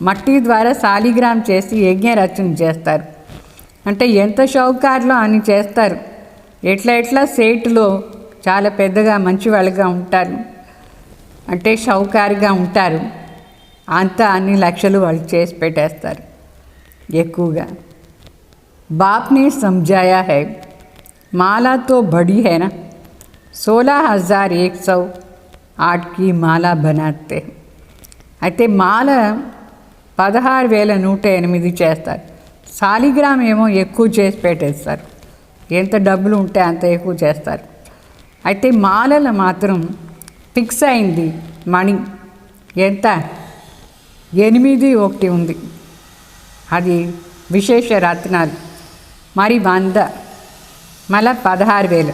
మట్టి ద్వారా సాలిగ్రామ్ చేసి యజ్ఞ రచన చేస్తారు. అంటే ఎంత షౌకార్లో అని చేస్తారు. ఎట్లా సేటులో చాలా పెద్దగా మంచి వాళ్ళగా ఉంటారు, అంటే షౌకారుగా ఉంటారు. అంతా అన్ని లక్షలు వాళ్ళు చేసి పెట్టేస్తారు ఎక్కువగా. బాప్ని సమझाया है माला तो बड़ी है ना 16,108 की माला बनाते. అయితే మాల 16,108 చేస్తారు. సాలిగ్రామ్ ఏమో ఎక్కువ చేసి పెట్టేస్తారు. ఎంత డబ్బులు ఉంటే అంత ఎక్కువ చేస్తారు. అయితే మాలలు మాత్రం ఫిక్స్ అయింది మణి ఎంత 8 ఉంది. అది విశేష రత్నాలు. మరి 100 మళ్ళా 16,000.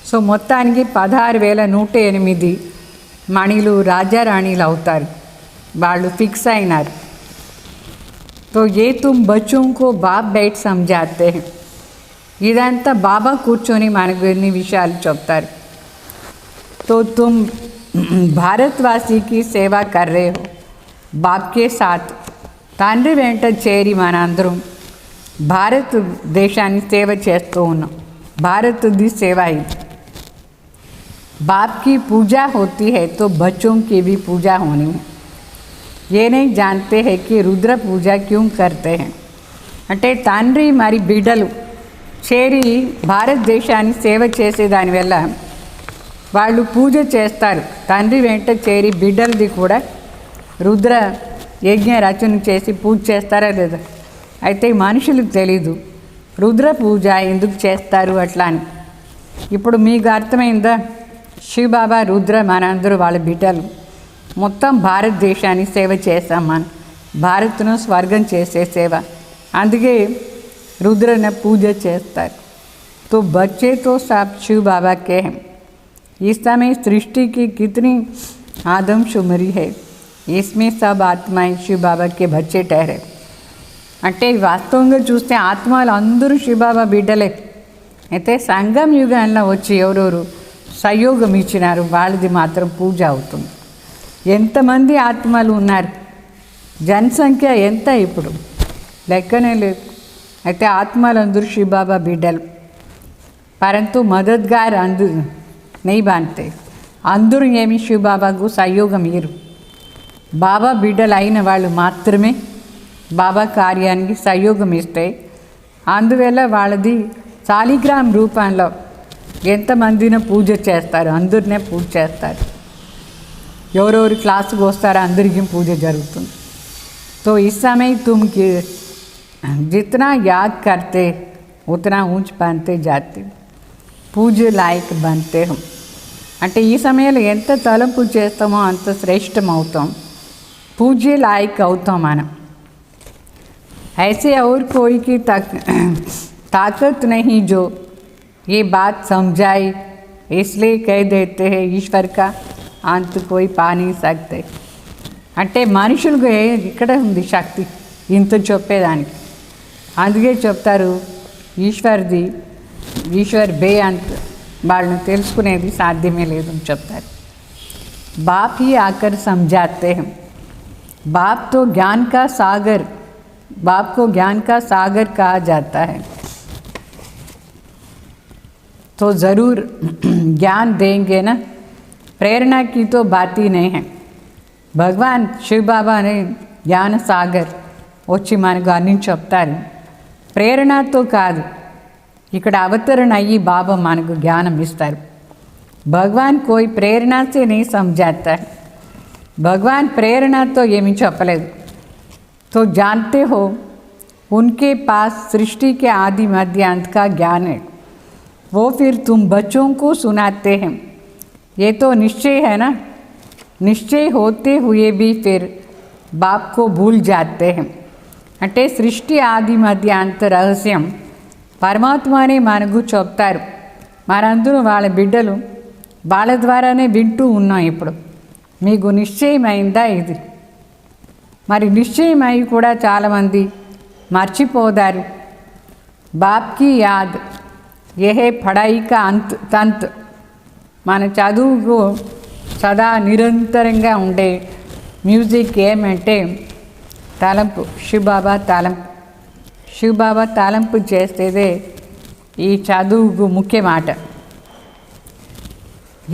సో మొత్తానికి 16,108 మణిలు రాజారాణిలు అవుతారు. వాళ్ళు ఫిక్స్ అయినారు. तो ये तुम बच्चों को बाप बैठ समझाते हैं. ఇదంతా బాబా కూర్చొని మనకు ఎన్ని విషయాలు చెప్తారు. तो तुम भारतवासी की सेवा कर रहे हो बाप के साथ. తండ్రి వెంట చేరి మనందరం భారతదేశాన్ని సేవ చేస్తూ ఉన్నాం. భారతది సేవ ఇది. बाप की पूजा होती है तो बच्चों की भी पूजा होनी है. ये नहीं जानते हैं कि रुद्र पूजा क्यों करते हैं. అంటే తండ్రి మరి బిడ్డలు చేరి భారతదేశాన్ని సేవ చేసే దానివల్ల వాళ్ళు పూజ చేస్తారు. తండ్రి వెంట చేరి బిడ్డలది కూడా రుద్ర యజ్ఞ రచన చేసి పూజ చేస్తారా లేదా. అయితే మనుషులకు తెలీదు రుద్ర పూజ ఎందుకు చేస్తారు అట్లా అని. ఇప్పుడు మీకు అర్థమైందా? శివబాబా రుద్ర మనందరూ వాళ్ళ బిడ్డలు మొత్తం భారతదేశాన్ని సేవ చేస్తాం. మనం భారత్ను స్వర్గం చేసే సేవ. అందుకే रुद्र पूजा చేస్తారు. तो बच्चे तो सब शिव बाबा के हैं. इस समय सृष्टि की कितनी आदमशुमारी है, इसमें सब आत्माएं शिव बाबा के बच्चे ठहरे. అంటే వాస్తవంగా చూస్తే ఆత్మలు అందరూ శివబాబా బిడ్డలే. అయితే సంగం యుగంలో వచ్చి ఎవరెవరు సహయోగం ఇచ్చినారు వాళ్ళది మాత్రం పూజ అవుతుంది. ఎంతమంది ఆత్మలు ఉన్నారు, జనసంఖ్య ఎంత ఇప్పుడు లెక్కనే లేదు. అయితే ఆత్మలందరూ శివబాబా బిడ్డలు. పరంతు మదద్గార్ అందరూ नहीं बांधते. అందరూ ఏమి శివబాబాకు సహయోగం ఇయ్యరు. బాబా బిడ్డలు అయిన వాళ్ళు మాత్రమే బాబా కార్యానికి సహయోగం ఇస్తే అందువల్ల వాళ్ళది సాలిగ్రామ్ రూపంలో ఎంతమందిని పూజ చేస్తారు, అందరినే పూజ చేస్తారు. ఎవరెవరు క్లాసుకు వస్తారో అందరికీ పూజ జరుగుతుంది. तो इस समय तुम जितना याद करते उतना ऊंच बनते जाते, పూజ లాయక్ बनते हो. అంటే ఈ సమయంలో ఎంత తలంపు చేస్తామో అంత శ్రేష్టం అవుతాం, పూజ్య లాయక్ అవుతాం మనం. ऐसे और कोई की ताकत नहीं जो ये बात समझाए, इसलिए कह देते हैं ईश्वर का अंत कोई पा नहीं सकते. అంటే మనుషులకు ఇక్కడ ఉంది శక్తి ఇంత చెప్పేదానికి, అందుకే చెప్తారు ఈశ్వర్ బే అంత వాళ్ళని తెలుసుకునేది సాధ్యమే లేదని చెప్తారు. బాప్ ही आकर समझाते हैं. बाप तो ज्ञान का सागर, बाप को ज्ञान का सागर कहा जाता है. तो ज़रूर ज्ञान देंगे ना, प्रेरणा की तो बात ही नहीं है. భగవాన్ శివబాబా అనే జ్ఞాన సాగర్ వచ్చి మనకు అన్ని చెప్తారు. ప్రేరణతో కాదు, ఇక్కడ అవతరణ అయ్యి బాబా మనకు జ్ఞానం ఇస్తారు. భగవాన్ కోయి ప్రేరణ సే నీ సమझाता, భగవాన్ ప్రేరణతో ఏమీ చెప్పలేదు. तो जानते हो उनके पास सृष्टि के आदि मध्य अंत का ज्ञान है. वो फिर तुम बच्चों को सुनाते हैं. ये तो निश्चय है ना, निश्चय होते हुए भी फिर बाप को भूल जाते हैं. అంటే సృష్టి ఆది మధ్య అంత రహస్యం పరమాత్మనే మనకు చెప్తారు. మనందరూ వాళ్ళ బిడ్డలు, వాళ్ళ ద్వారానే వింటూ ఉన్నాం. ఇప్పుడు మీకు నిశ్చయమైందా ఇది? మరి నిశ్చయమై కూడా చాలామంది మర్చిపోదారు. బాప్కి యాద్ యహే పఢాయి కా తంత్. మన చదువుకు సదా నిరంతరంగా ఉండే మ్యూజిక్ ఏమంటే తలంపు, శివబాబా తలంపు. శివబాబా తలంపు చేసేదే ఈ చదువుకు ముఖ్య మాట.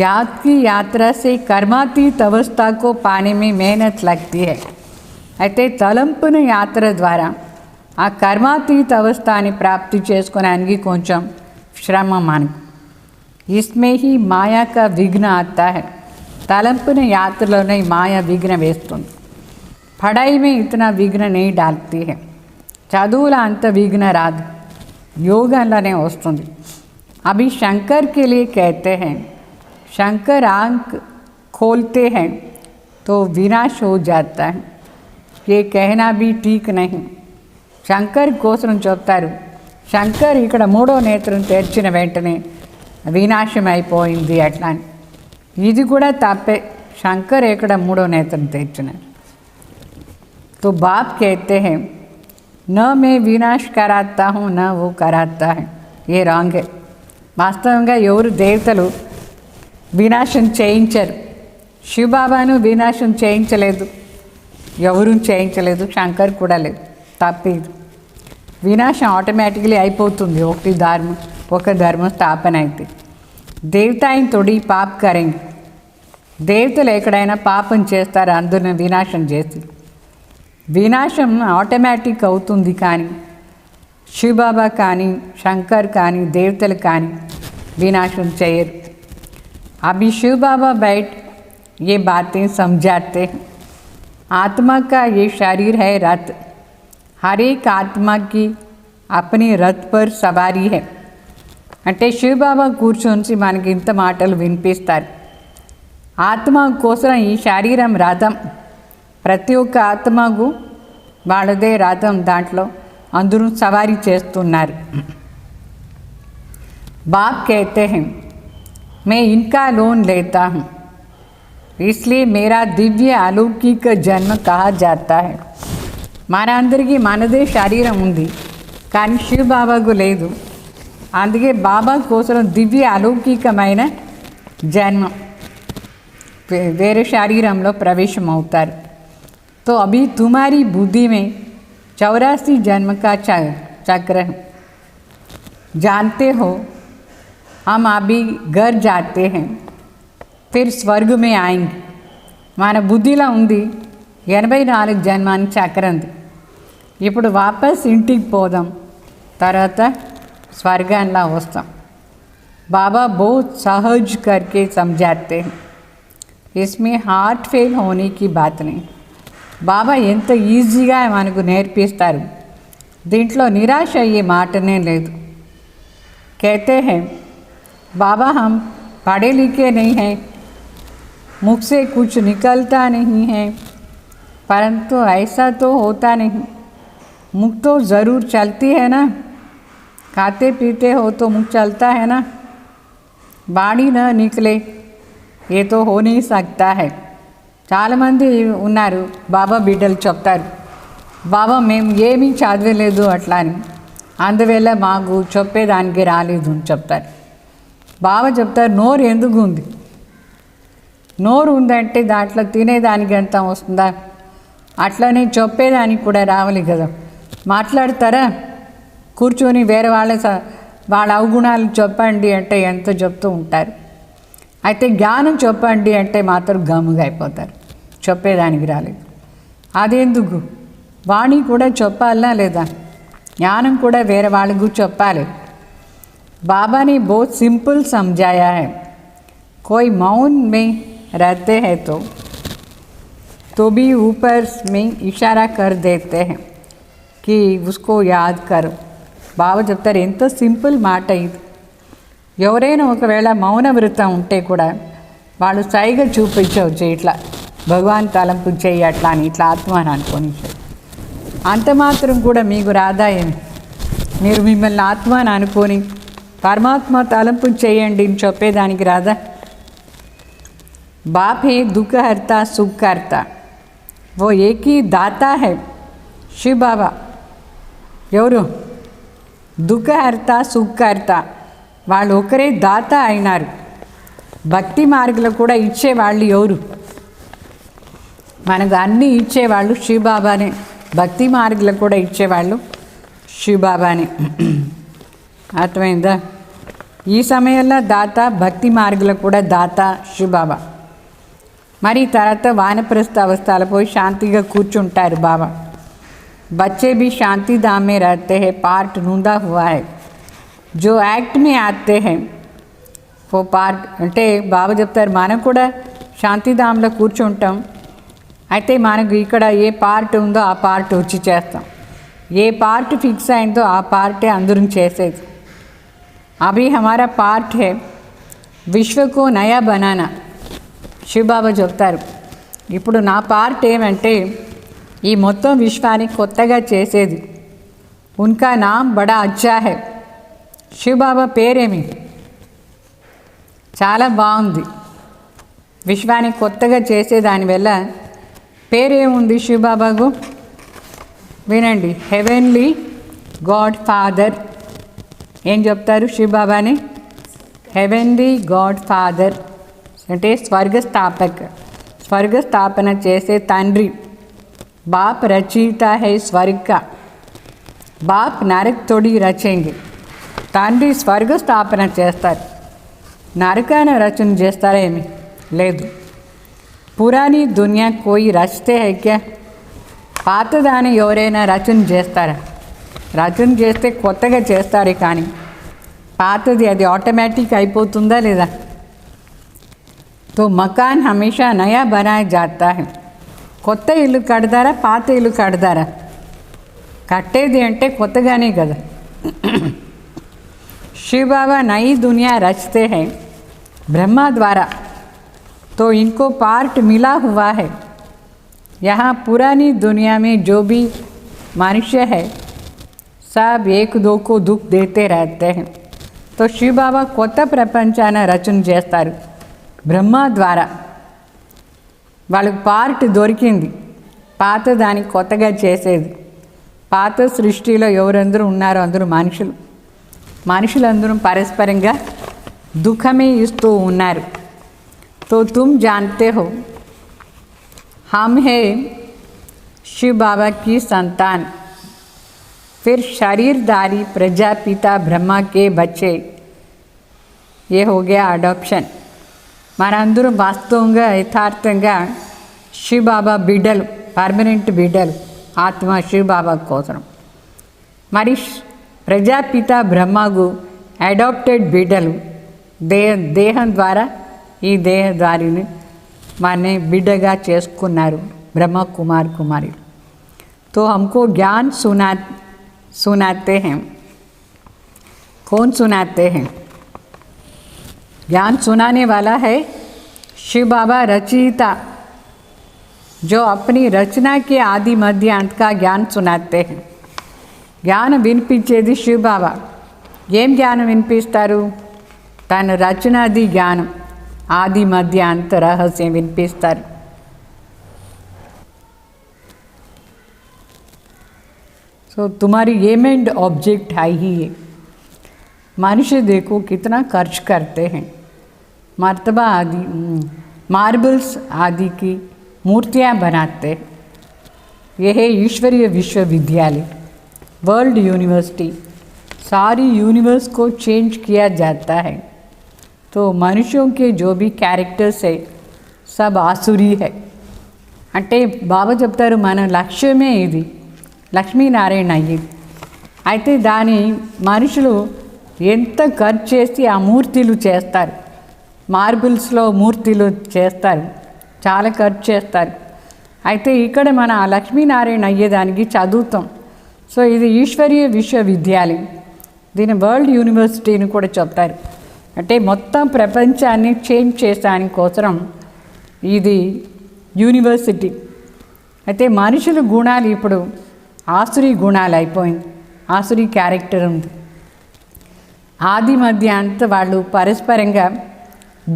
याद की यात्रा से कर्मातीत अवस्था को पाने में मेहनत लगती है. అయితే తలంపున యాత్ర ద్వారా ఆ కర్మాతీత అవస్థని ప్రాప్తి చేసుకోవడానికి కొంచెం శ్రమ మనకు. इसमें ही माया का विघ्न आता है. తలంపున యాత్రలోనే మాయ విఘ్న వేస్తుంది. పढ़ाई में इतना विघ्न नहीं डालती है. చదువులో అంత విఘ్న రాదు, యోగంలోనే వస్తుంది. अभी शंकर के लिए कहते हैं, शंकर आंख खोलते हैं तो विनाश हो जाता है. ये कहना भी ठीक नहीं. శంకర్ కోసం చెప్తారు, శంకర్ ఇక్కడ మూడో నేత్రం తెరిచిన వెంటనే వినాశం అయిపోయింది అట్లా. ఇది కూడా తప్పే. శంకర్ ఇక్కడ మూడో నేత్రం తెరిచినారు. तो बाप कहते हैं न मैं विनाश कराता हूँ न वो कराता है. ये రాంగ్ है. వాస్తవంగా ఎవరు దేవతలు వినాశం చేయించరు. శివబాబాను వినాశం చేయించలేదు, ఎవరు చేయించలేదు, శంకర్ కూడా లేదు. తప్పేది. వినాశం ఆటోమేటికలీ అయిపోతుంది ఒక ధర్మ స్థాపన అయితే. దేవతాయిని తోడి పాప కరెంగి. దేవతలు ఎక్కడైనా పాపం చేస్తారు, అందరిని వినాశం చేసి. వినాశం ఆటోమేటిక్ అవుతుంది. కానీ శివబాబా కానీ శంకర్ కానీ దేవతలు కానీ వినాశం చేయరు. अभी शिव बाबा बैठ ये बातें समझाते हैं. आत्मा का ये शरीर है रथ. हर एक आत्मा की अपनी रथ पर सवारी है. అంటే శివబాబా కూర్చొని మనకి ఇంత మాటలు వినిపిస్తారు. ఆత్మ కోసం ఈ శరీరం రథం. ప్రతి ఒక్క ఆత్మకు వాళ్ళదే రథం, దాంట్లో అందరూ సవారీ చేస్తున్నారు. बाप कहते हैं मैं इनका लोन लेता हूँ, इसलिए मेरा दिव्य अलौकिक जन्म कहा जाता है. మన అందరికీ మనదే శరీరం ఉంది, కానీ శివ బాబాకు లేదు. అందుకే బాబా కోసం దివ్య అలౌకికమైన జన్మ, వేరే శరీరంలో ప్రవేశం అవుతారు. तो अभी तुम्हारी बुद्धि में 84 जन्म का चक्र है. जानते हो हम अभी घर जाते हैं फिर स्वर्ग में आएंगे. మన బుద్ధిలో ఉంది 84 జన్మాన్ని చక్రంది. ఇప్పుడు వాపస్ ఇంటికి పోదాం, తర్వాత స్వర్గంలో వస్తాం. बाबा बहुत सहज करके समझाते हैं, इसमें हार्ट फेल होने की बात नहीं. బాబా ఎంత ఈజీగా మనకు నేర్పిస్తారు, దీంట్లో నిరాశ అయ్యే మాటనే లేదు. कहते हैं बाबा हम पढ़े लिखे नहीं हैं, मुख से कुछ निकलता नहीं है, परंतु ऐसा तो होता नहीं. मुख तो ज़रूर चलती है ना, खाते पीते हो तो मुख चलता है ना, वाणी न निकले ये तो हो नहीं सकता है. చాలామంది ఉన్నారు బాబా బిడ్డలు చెప్తారు, బాబా మేము ఏమీ చదవలేదు అట్లా అని, అందువల్ల మాకు చెప్పేదానికి రాలేదు అని చెప్తారు. బాబా చెప్తారు నోరు ఎందుకు ఉంది, నోరు ఉందంటే దాంట్లో తినేదానికి ఎంత వస్తుందా, అట్లనే చెప్పేదానికి కూడా రావాలి కదా. మాట్లాడతారా, కూర్చొని వేరే వాళ్ళ అవగుణాలు చెప్పండి అంటే ఎంత చెప్తూ ఉంటారు. అయితే జ్ఞానం చెప్పండి అంటే మాత్రం గమ్ముగా అయిపోతారు, చెప్పేదానికి రాలేదు. అదెందుకు, వాణి కూడా చెప్పాలా లేదా, జ్ఞానం కూడా వేరే వాళ్ళకు చెప్పాలి. बाबा ने बहुत सिंपल समझाया है. कोई मौन में रहते हैं तो भी ऊपर में इशारा कर देते हैं कि उसको याद करो. బాబా చెప్తారు ఎంత సింపుల్ మాట ఇది. ఎవరైనా ఒకవేళ మౌన వ్రతం ఉంటే కూడా వాళ్ళు సైగా చూపించవచ్చు, ఇట్లా భగవాన్ తలంపు చేయి అట్లా అని, ఇట్లా ఆత్మ అని అనుకొని. అంత మాత్రం కూడా మీకు రాదా ఏమి, మీరు మిమ్మల్ని ఆత్మ అని అనుకొని परमात्मा तलंपु చేయండి అని చెప్పేదానికి రాదా. बाप है दुख हरता सुख करता, वो एक ही दाता है. शिव बाबा ఎవరు, దుఃఖ హర్త సుఖ హర్త, వాళ్ళు ఒకరే దాత అయినారు. భక్తి మార్గంలో కూడా ఇచ్చేవాళ్ళు ఎవరు, మనకు అన్నీ ఇచ్చేవాళ్ళు శివ్ బాబానే. భక్తి మార్గంలో కూడా ఇచ్చేవాళ్ళు శివ్ బాబానే. అర్థమైందా. ఈ సమయంలో దాత, భక్తి మార్గంలో కూడా దాత శివ్ బాబా. మరి తర్వాత వానప్రస్థ అవస్థలో పోయి శాంతిగా కూర్చుంటారు బాబా. बच्चे भी शांति धाम में रहते हैं, पार्ट ढूंढा हुआ है. जो एक्ट में आते हैं वो पार्ट అంటే బాబా చెప్తారు మనం కూడా శాంతిధామంలో కూర్చుంటాం, అయితే మనకు ఇక్కడ ఏ పార్ట్ ఉందో ఆ పార్ట్ వచ్చి చేస్తాం, ఏ పార్ట్ ఫిక్స్ అయిందో ఆ పార్టే అందరం చేసేది. अभी हमारा पार्ट है विश्व को नया बनाना. శివ్ బాబా చెప్తారు ఇప్పుడు నా పార్ట్ ఏమంటే ఈ మొత్తం విశ్వాన్ని కొత్తగా చేసేది. ఉన్కా నామ్ బడా అచ్చా హై. శివ్ బాబా పేరేమి చాలా బాగుంది. విశ్వాన్ని కొత్తగా చేసేదానివల్ల పేరేముంది శివ్ బాబాకు, వినండి. Heavenly God father. ఏం చెప్తారు శివ్ బాబాని, హెవెన్లీ గాడ్ ఫాదర్ అంటే స్వర్గస్థాపక్, స్వర్గస్థాపన చేసే తండ్రి. बाप रचयिता है स्वर्ग का, बाप नरक थोड़ी रचेंगे. తండ్రి స్వర్గ స్థాపన చేస్తారు, నరకాన్ని రచన చేస్తారేమి లేదు. పురాణి దునియా కోయి రచతే హై క్యా, పాతదాన్ని ఎవరైనా రచన చేస్తారా, రచన చేస్తే కొత్తగా చేస్తారు కానీ పాతది అది ఆటోమేటిక్ అయిపోతుందా లేదా. तो मकान हमेशा नया बनाया जाता है. కొత్త ఇల్లు కడతారా, పాత ఇల్లు కడతారా, కట్టేది అంటే కొత్తగానే కదా. शिव बाबा नई दुनिया रचते हैं ब्रह्मा द्वारा, तो इनको पार्ट मिला हुआ है. यहाँ पुरानी दुनिया में जो भी मनुष्य है सब एक दो को दुख देते रहते हैं. तो शिव बाबा కొత్త ప్రపంచాన్ని రచన చేస్తారు బ్రహ్మ ద్వారా. వాళ్ళకి పార్ట్ దొరికింది, పాత దానికి కొత్తగా చేసేది. పాత సృష్టిలో ఎవరందరూ ఉన్నారో అందరూ మనుషులు, మనుషులందరూ పరస్పరంగా దుఃఖమే ఇస్తూ ఉన్నారు. तो तुम जानते हो हम हैं शिव बाबा की संतान, फिर शरीरधारी प्रजापिता ब्रह्मा के बच्चे. ये हो गया अडॉप्शन. మనందరం వాస్తవంగా యథార్థంగా శివ్ బాబా బిడ్డలు, పర్మనెంట్ బిడ్డలు, ఆత్మ శివ్ బాబా కోసం. మరి ప్రజాపిత బ్రహ్మకు అడాప్టెడ్ బిడ్డలు, దేహం ద్వారా ఈ దేహధారిని माने बिडगा చేసుకున్నారు ब्रह्म कुमार कुमारी। तो हमको ज्ञान सुनाते हैं। कौन सुनाते हैं? ज्ञान सुनाने वाला है शिव बाबा रचयिता, जो अपनी रचना के आदि मध्य अंत का ज्ञान सुनाते हैं। ज्ञान विनिपिंచేది शिव बाबा। ఏం జ్ఞానం వినిపిస్తారు? తన రచనాది జ్ఞానం आदि मध्य अंत रहस्य विनिपिस्तार। सो तुम्हारी एम एंड ऑब्जेक्ट है ही है। मनुष्य देखो कितना खर्च करते हैं, मर्तबा आदि मार्बल्स आदि की मूर्तियाँ बनाते हैं। यह है ईश्वरीय विश्वविद्यालय, वर्ल्ड यूनिवर्सिटी। सारी यूनिवर्स को चेंज किया जाता है। तो मनुष्यों के जो भी कैरेक्टर्स है सब आसुरी है। అంటే బాబా చెప్తారు మన లక్ష్యమే ఇది, లక్ష్మీనారాయణ అయ్యింది. అయితే దాని మనుషులు ఎంత ఖర్చు చేసి ఆ మూర్తులు చేస్తారు, మార్బుల్స్లో మూర్తులు చేస్తారు, చాలా ఖర్చు చేస్తారు. అయితే ఇక్కడ మన ఆ లక్ష్మీనారాయణ అయ్యేదానికి చదువుతాం. సో ఇది ఈశ్వరీయ విశ్వవిద్యాలయం, దీని వరల్డ్ యూనివర్సిటీని కూడా చెప్తారు. అంటే మొత్తం ప్రపంచాన్ని చేంజ్ చేసడానికి కోసం ఇది యూనివర్సిటీ. అయితే మనుషుల గుణాలు ఇప్పుడు ఆసురీ గుణాలు అయిపోయింది, ఆసురీ క్యారెక్టర్ ఉంది. ఆది మధ్య అంత వాళ్ళు పరస్పరంగా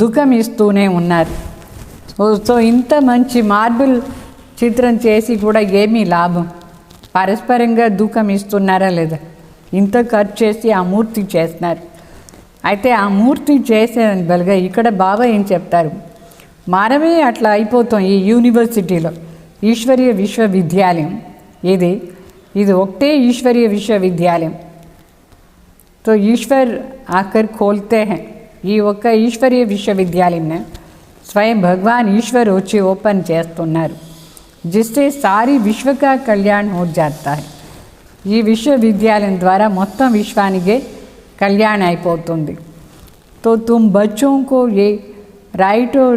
దుఃఖం ఇస్తూనే ఉన్నారు. సో ఇంత మంచి మార్బుల్ చిత్రం చేసి కూడా ఏమీ లాభం? పరస్పరంగా దుఃఖం ఇస్తున్నారా లేదా? ఇంత ఖర్చు చేసి ఆ మూర్తి చేస్తున్నారు. అయితే ఆ మూర్తి చేసేదని బలుగా ఇక్కడ బాబా ఏం చెప్తారు, మనమే అట్లా అయిపోతాం ఈ యూనివర్సిటీలో. ఈశ్వరీయ విశ్వవిద్యాలయం ఇది ఒకటే ఈశ్వరీయ విశ్వవిద్యాలయం. तो ईश्वर आकर खोलते हैं ఈ ఒక్క ఈశ్వరీయ విశ్వవిద్యాలయంని స్వయం భగవాన్ ఈశ్వర్ వచ్చి ఓపెన్ చేస్తున్నారు. जिससे सारी विश्व का कल्याण हो जाता है। ఈ విశ్వవిద్యాలయం ద్వారా మొత్తం విశ్వానికే कल्याण అయిపోతుంది. तो तुम बच्चों को ये राइट और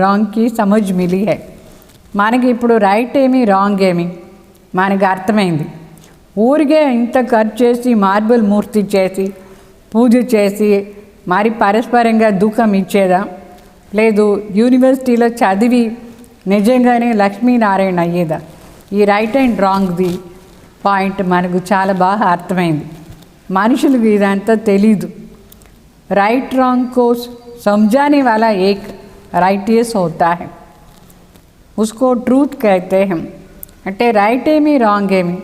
रॉन्ग की समझ मिली है। మనకి ఇప్పుడు రైట్ ఏమి రాంగ్ ఏమి మనకు అర్థమైంది. ఊరికే ఇంత ఖర్చు చేసి మార్బుల్ మూర్తి చేసి పూజ చేసి మరి పరస్పరంగా దుఃఖం ఇచ్చేదా? లేదు యూనివర్సిటీలో చదివి నిజంగానే లక్ష్మీనారాయణ అయ్యేదా? ఈ రైట్ అండ్ రాంగ్ది పాయింట్ మనకు చాలా బాగా అర్థమైంది. మనుషులకు ఇదంతా తెలీదు. राइट रॉन्ग को समझाने वाला एक राइटियस होता है, उसको ट्रूथ कहते हैं. అంటే రైట్ ఏమి రాంగ్ ఏమి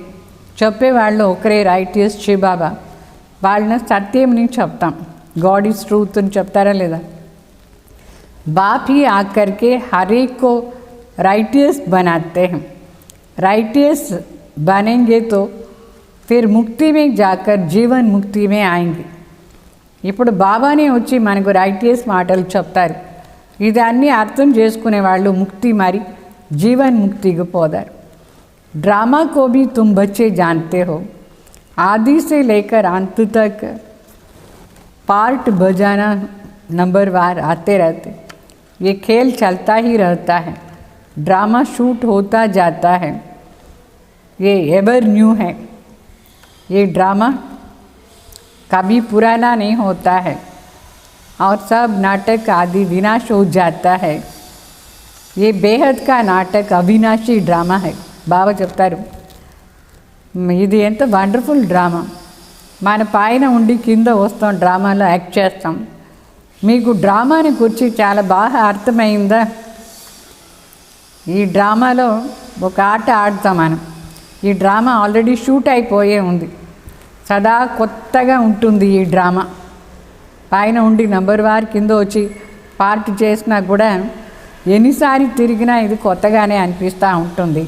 చెప్పేవాళ్ళు ఒకరే రైటియస్ శివ బాబా. వాళ్ళని సత్యంని చెప్తాం, గాడ్ ఈజ్ ట్రూత్ అని చెప్తారా లేదా? बाप ही आकर के हर एक को राइटियस बनाते हैं। राइटियस बनेंगे तो फिर मुक्ति में जाकर जीवन मुक्ति में आएंगे. ఇప్పుడు బాబానే వచ్చి మనకు రైటియస్ మాటలు చెప్తారు. ఇది అన్నీ అర్థం చేసుకునే వాళ్ళు ముక్తి మరి జీవన్ ముక్తికి పోదారు. ड्रामा को भी तुम बच्चे जानते हो, आदि से लेकर अंत तक पार्ट बजाना नंबरवार आते रहते. ये खेल चलता ही रहता है, ड्रामा शूट होता जाता है. ये एवर न्यू है. ये ड्रामा कभी पुराना नहीं होता है और सब नाटक आदि विनाश हो जाता है. ये बेहद का नाटक अविनाशी ड्रामा है. బాబా చెప్తారు ఇది ఎంత వండర్ఫుల్ డ్రామా. మన పైన ఉండి కింద వస్తాం, డ్రామాలో యాక్ట్ చేస్తాం. మీకు డ్రామాని గురించి చాలా బాగా అర్థమైందా? ఈ డ్రామాలో ఒక ఆట ఆడతాం మనం. ఈ డ్రామా ఆల్రెడీ షూట్ అయిపోయే ఉంది, సదా కొత్తగా ఉంటుంది ఈ డ్రామా. పైన ఉండి నంబర్ వార్ కింద వచ్చి పార్ట్ చేసినా కూడా ఎన్నిసార్లు తిరిగినా ఇది కొత్తగానే అనిపిస్తూ ఉంటుంది.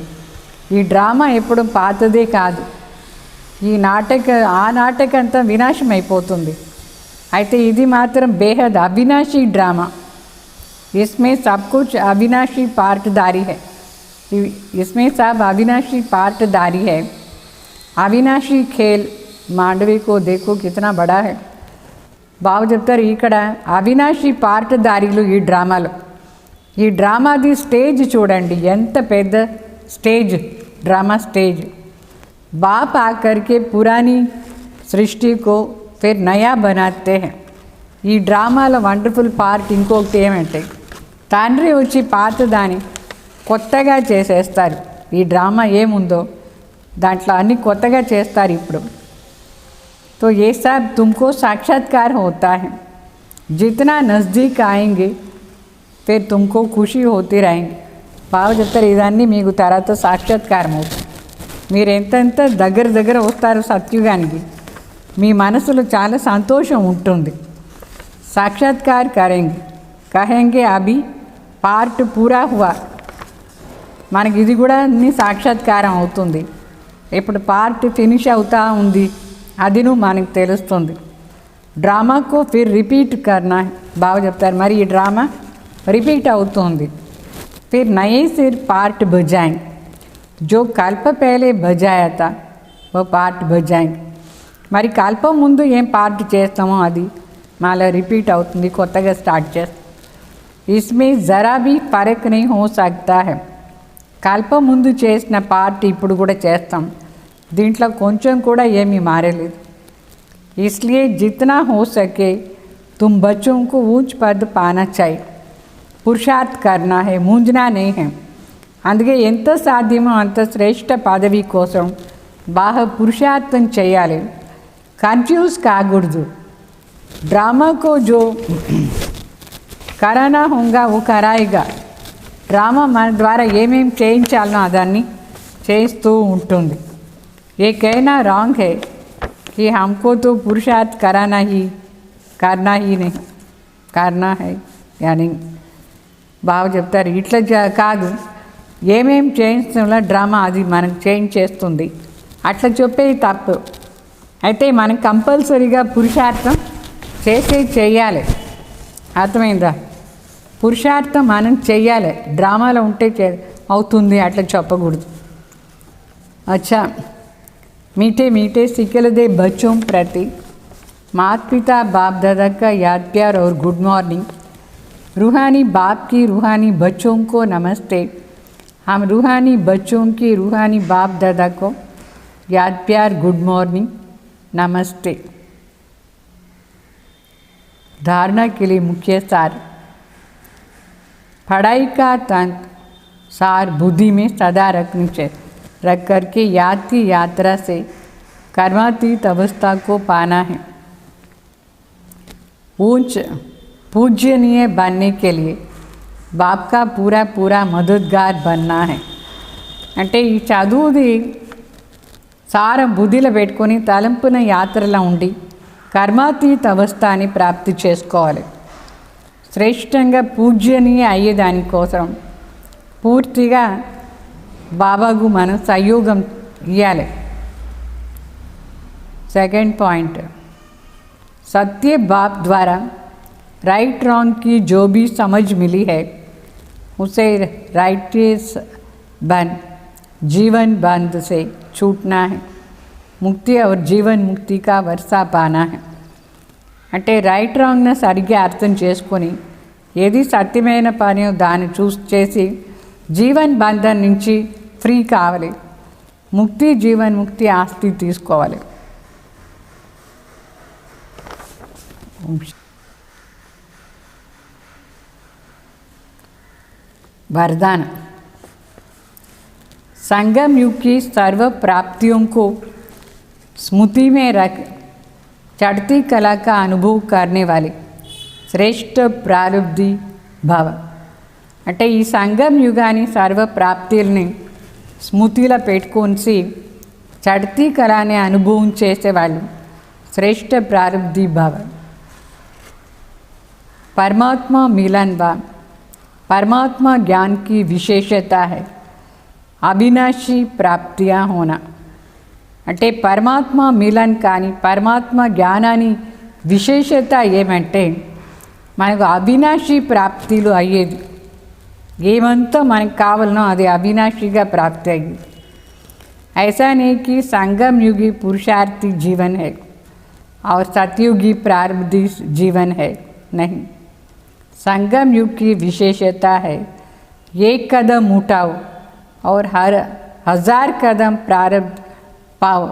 ఈ డ్రామా ఎప్పుడు పాతదే కాదు. ఈ ఆ నాటక అంతా వినాశం అయిపోతుంది. అయితే ఇది మాత్రం బేహద్ అవినాశీ డ్రామా. इसमें सब कुछ अविनाशी पार्टदारी है. इसमें सब अविनाशी पार्टदारी है. अविनाशी खेल मांडवी को देखो कितना बड़ा है. బాబు చెప్తారు ఇక్కడ అవినాశి పాటదారులు ఈ డ్రామాలో. ఈ డ్రామాది స్టేజ్ చూడండి, ఎంత పెద్ద స్టేజ్, డ్రామా స్టేజ్. बाप आकर के पुरानी सृष्टि को फिर नया बनाते हैं. ఈ డ్రామాలో వండర్ఫుల్ పార్ట్ ఇంకొకటి ఏమంటే తండ్రి వచ్చి పాతదాన్ని కొత్తగా చేసేస్తారు. ఈ డ్రామా ఏముందో దాంట్లో అన్ని కొత్తగా చేస్తారు ఇప్పుడు. तो ये सब तुमको साक्षात्कार होता है. जितना नज़दीक आएंगे फिर तुमको खुशी होती रहेंगे. బాగా చెప్తారు ఇదన్నీ మీకు తర్వాత సాక్షాత్కారం అవుతుంది. మీరు ఎంతెంత దగ్గర వస్తారు సత్యుగానికి, మీ మనసులో చాలా సంతోషం ఉంటుంది. సాక్షాత్కార్ కహెంగే అభి పార్ట్ పూరా హువా. మనకి ఇది కూడా అన్ని సాక్షాత్కారం అవుతుంది. ఇప్పుడు పార్ట్ ఫినిష్ అవుతా ఉంది, అది మనకు తెలుస్తుంది. డ్రామాకు ఫిర్ రిపీట్ కర్నా బాగా చెప్తారు. మరి ఈ డ్రామా రిపీట్ అవుతుంది. Phir Naye sir part బజాయింగ్. जो కల్ప పహలే బజాయా తా वो పార్ట్ బజాయింగ్. మరి కల్పం ముందు ఏం పార్ట్ చేస్తామో అది మళ్ళీ రిపీట్ అవుతుంది, కొత్తగా స్టార్ట్ చేస్తాం. ఇస్మే జరా భీ ఫరక్ నహీ హో సక్తా హై. కల్పం ముందు చేసిన పార్ట్ ఇప్పుడు కూడా చేస్తాం, దీంట్లో కొంచెం కూడా ఏమీ మారలేదు. इसलिए जितना हो सके तुम बच्चों को ऊंच पद पाना चाहिए. पुरुषार्थ करना है, मूंझना नहीं है. అందుకే ఎంత సాధ్యమో అంత శ్రేష్ఠ పదవి కోసం బాగా పురుషార్థం చేయాలి. కన్ఫ్యూజ్ కాకూడదు. డ్రామాకు జో కరానా హోంగా ఓ కరాయిగా. డ్రామా మన ద్వారా ఏమేమి చేయించాలనో అదాన్ని చేస్తూ ఉంటుంది. ఏ कहना रॉन्ग है कि हमको तो पुरुषार्थ करना ही नहीं करना है यानी బాగా చెప్తారు ఇట్లా కాదు, ఏమేం చేయించడంలో డ్రామా అది మనకు చేంజ్ చేస్తుంది, అట్లా చెప్పేది తప్పు. అయితే మనం కంపల్సరీగా పురుషార్థం చేయాలి. అర్థమైందా? పురుషార్థం మనం చెయ్యాలి, డ్రామాలో ఉంటే అవుతుంది అట్లా చెప్పకూడదు. अच्छा, मीठे मीठे सिकलदे बच्चों प्रति माता पिता बाप दादा का याद प्यार और गुड मॉर्निंग. रूहानी बाप की रूहानी बच्चों को नमस्ते. हम रूहानी बच्चों की रूहानी बाप दादा को याद प्यार गुड मॉर्निंग नमस्ते. धारणा के लिए मुख्य सार. पढ़ाई का तंत्र सार बुद्धि में सदा रख करके याद की यात्रा से कर्मातीत अवस्था को पाना है. ऊंच पूज्यनीय बनने के लिए बाप का पूरा मददगार बनना है. అంటే ఈ చదువుది సారం బుద్ధిలో పెట్టుకొని తలంపున యాత్రలో ఉండి కర్మాతీత అవస్థని ప్రాప్తి చేసుకోవాలి. శ్రేష్టంగా పూజ్యనీయ అయ్యేదానికోసం పూర్తిగా బాబాకు మనం సహయోగం ఇవ్వాలి. सेकंड पॉइंट, सत्य बाप द्वारा राइट रॉन्ग की जो भी समझ मिली है उसे राइटियस बन जीवन बंध से छूटना है. मुक्ति और जीवन मुक्ति का वर्षा पाना है. అంటే రైట్ రాంగ్ను సరిగ్గా అర్థం చేసుకొని ఏది సత్యమైన పని దాన్ని చేసి జీవన్ బంధం నుంచి ఫ్రీ కావాలి. ముక్తి జీవన్ ముక్తి ఆస్తి తీసుకోవాలి. वरदान. संगम युग की सर्व प्राप्तियों को स्मृति में रख चढ़ती कला का अनुभव करने वाले श्रेष्ठ प्रारब्धि भव. అంటే ఈ సంగం యుగాన్ని సర్వ ప్రాప్తుల్ని స్మృతిలో పెట్టుకొని చడతీ కళని అనుభవం చేసేవాళ్ళు శ్రేష్ఠ ప్రారబ్ధి భవ. परमात्मा मिलन व परमात्मा ज्ञान की विशेषता है अविनाशी प्राप्तियाँ होना. అంటే పరమాత్మ మిలన్ కానీ పరమాత్మ జ్ఞానాన్ని విశేషత ఏమంటే మనకు అవినాశి ప్రాప్తిలు అయ్యేది. ఏమంతా మనకు కావాలనో అది అవినాశిగా ప్రాప్తి అయ్యేది. ऐसा नहीं कि संगम युगी पुरुषार्थी जीवन है. और सतयुगी प्रारब्धी जीवन है, नहीं। संगम युग की विशेषता है, एक कदम उठाओ और हर 1000 కదం ప్రారబ్ధ పావు.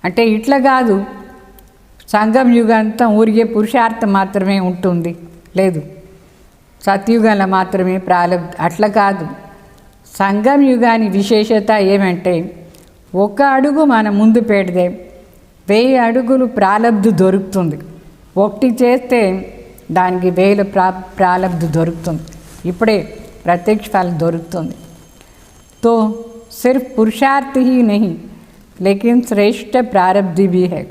అంటే ఇట్లా కాదు సంగం యుగంతం ఊరికే పురుషార్థం మాత్రమే ఉంటుంది, లేదు. సత్యుగంలో మాత్రమే ప్రారబ్ధ, అట్లా కాదు. సంగం యుగాని విశేషత ఏమంటే, ఒక అడుగు మనం ముందు పెడితే 1000 అడుగులు ప్రారబ్ధ దొరుకుతుంది. ఒకటి చేస్తే దానికి 1000 ప్రారబ్ధ దొరుకుతుంది. ఇప్పుడే ప్రత్యక్ష ఫలం దొరుకుతుంది. तो सिर्फ पुरुषार्थ ही नहीं, लेकिन श्रेष्ठ प्रारब्धि भी है.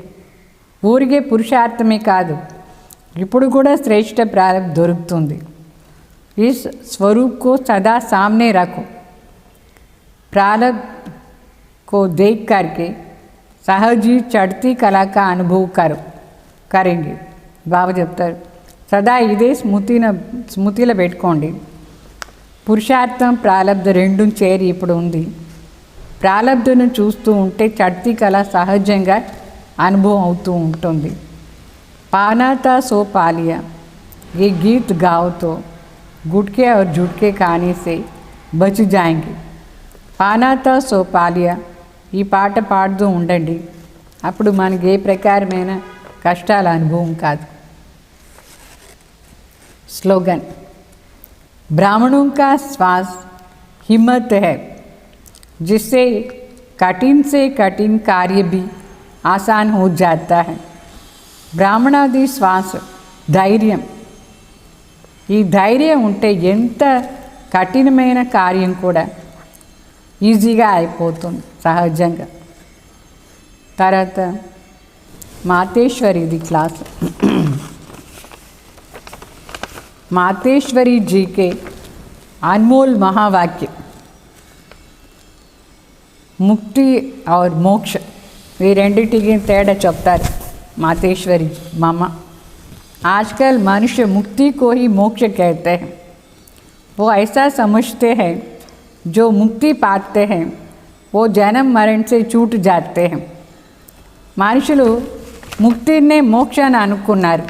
ఊరికే పురుషార్థమే కాదు, ఇప్పుడు కూడా శ్రేష్ఠ ప్రారబ్ధ దొరుకుతుంది. इस स्वरूप को सदा सामने रखो. प्रारब्ध को देख करके सहज ही चढ़ती कला का अनुभव करेंगे. బాబా చెప్తారు, సదా ఇదే స్మృతిలో పెట్టుకోండి. పురుషార్థం ప్రారబ్ధ రెండు చేరి ఇప్పుడు ఉంది. ప్రారబ్ధను చూస్తూ ఉంటే చడ్తీ కళ సహజంగా అనుభవం అవుతూ ఉంటుంది. పానాతా సో పాలియా, ये गीत गाओ तो गुटके और झुटके खाने से बच जाएंगे. పానాతా సో పాలియా, ఈ పాట పాడుతూ ఉండండి, అప్పుడు మనకి ఏ ప్రకారమైన కష్టాల అనుభవం కాదు. స్లోగన్, ब्राह्मणों का श्वास हिम्मत है, जिससे कठिन से कठिन कार्य भी आसान हो जाता है. ब्राह्मणादि श्वास ధైర్యం. ఈ ధైర్యం ఉంటే ఎంత కఠినమైన కార్యం కూడా ఈజీగా అయిపోతుంది సహజంగా. తర్వాత మాతేశ్వరిది క్లాస్. मातेश्वरी जी के अनमोल महावाक्य, मुक्ति और मोक्ष, ये రెండిటికి తేడా చెప్తారు मातेश्वरी मामा. आजकल मनुष्य मुक्ति को ही मोक्ष कहते हैं. वो ऐसा समझते हैं जो मुक्ति पाते हैं वो जन्म मरण से छूट जाते हैं. మనుషులు ముక్తినే మోక్షాన్ని అనుకున్నారు.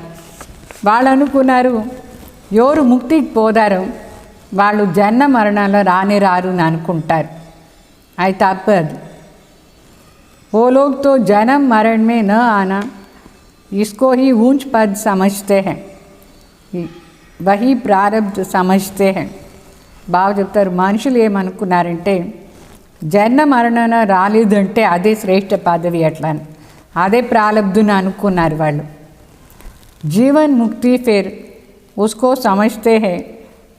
వాళ్ళు అనుకున్నారు ఎవరు ముక్తికి పోదారో వాళ్ళు జన్మ మరణాల్లో రారు అని అనుకుంటారు. అది తప్పదు. वो लोग तो जन्म मरण में न आना, इसको ही ऊंच पद समझते हैं, वही प्रारब्ध समझते हैं. బాగా చెప్తారు, మనుషులు ఏమనుకున్నారంటే జన్మ మరణాన రాలేదంటే అదే శ్రేష్ఠ పదవి, అట్లా అదే ప్రారబ్ధుని అనుకున్నారు వాళ్ళు. जीवन मुक्ति फिर उसको समझते हैं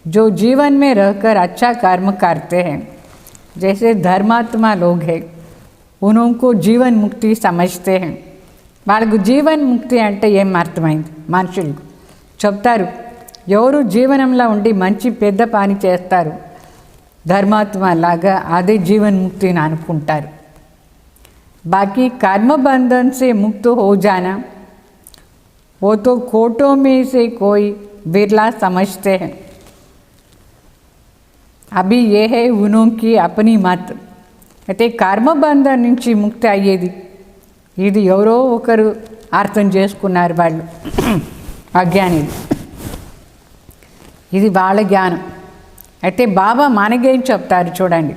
जो जीवन में रहकर अच्छा कर्म करते हैं. जैसे धर्मात्मा लोग हैं, उनको जीवन मुक्ति समझते हैं. వాళ్ళకు జీవన్ ముక్తి అంటే ఏం అర్థమైంది మనుషులకు చెప్తారు. ఎవరు జీవనంలో ఉండి మంచి పెద్ద పని చేస్తారు ధర్మాత్మ లాగా, అదే జీవన్ ముక్తి అని అనుకుంటారు. బాకీ कर्म बंधन से मुक्त हो जाना, वो तो कोटों में से कोई बिरला समझते हैं. अभी ये है उनकी अपनी मत. అయితే కర్మబంధం నుంచి ముక్తి అయ్యేది ఇది ఎవరో ఒకరు అర్థం చేసుకున్నారు వాళ్ళు, అజ్ఞానిది. ఇది వాళ్ళ జ్ఞానం. అయితే బాబా మనకేం చెప్తారు చూడండి.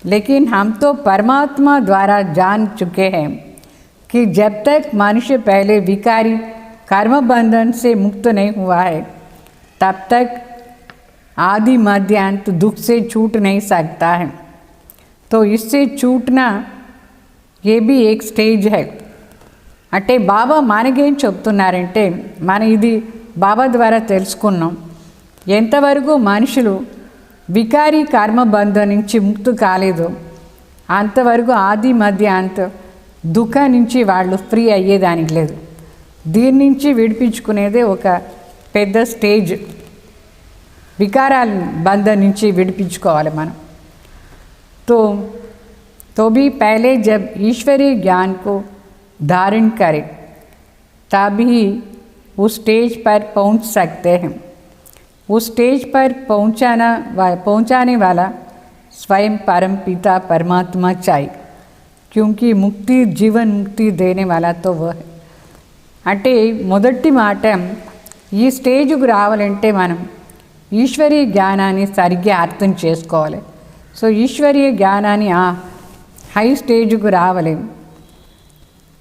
लेकिन हम तो परमात्मा द्वारा जान चुके हैं कि जब तक मनुष्य पहले विकारी कर्म बंधन से मुक्त नहीं हुआ है तब तक आदि मध्य अंत दुख से छूट नहीं सकता है. तो इससे छूटना ये भी एक स्टेज है. అంటే బాబా మనకేం చెప్తున్నారంటే, మన ఇది బాబా ద్వారా తెలుసుకున్నాం, ఎంతవరకు మనుషులు వికారీ కర్మబంధం నుంచి ముక్తి కాలేదో అంతవరకు ఆది మధ్య అంత దుఃఖం నుంచి వాళ్ళు ఫ్రీ అయ్యేదానికి లేదు. దీని నుంచి విడిపించుకునేదే ఒక పెద్ద స్టేజ్. వికారాల బంధం నుంచి విడిపించుకోవాలి మనం. तो भी पहले जब ईश्वरीय ज्ञान को धारण करें तभी उस स्टेज पर पहुंच सकते हैं. उस स्टेज पर पहुंचाने वाला स्वयं परम पिता परमात्मा चाहिए, क्योंकि मुक्ति जीवन मुक्ति देने वाला तो वह है. అంటే మొదటి మాట, ఈ స్టేజ్కు రావాలంటే మనం ఈశ్వరీయ జ్ఞానాన్ని సరిగ్గా అర్థం చేసుకోవాలి. సో ఈశ్వరీయ జ్ఞానాన్ని ఆ హై స్టేజ్కు రావలేము,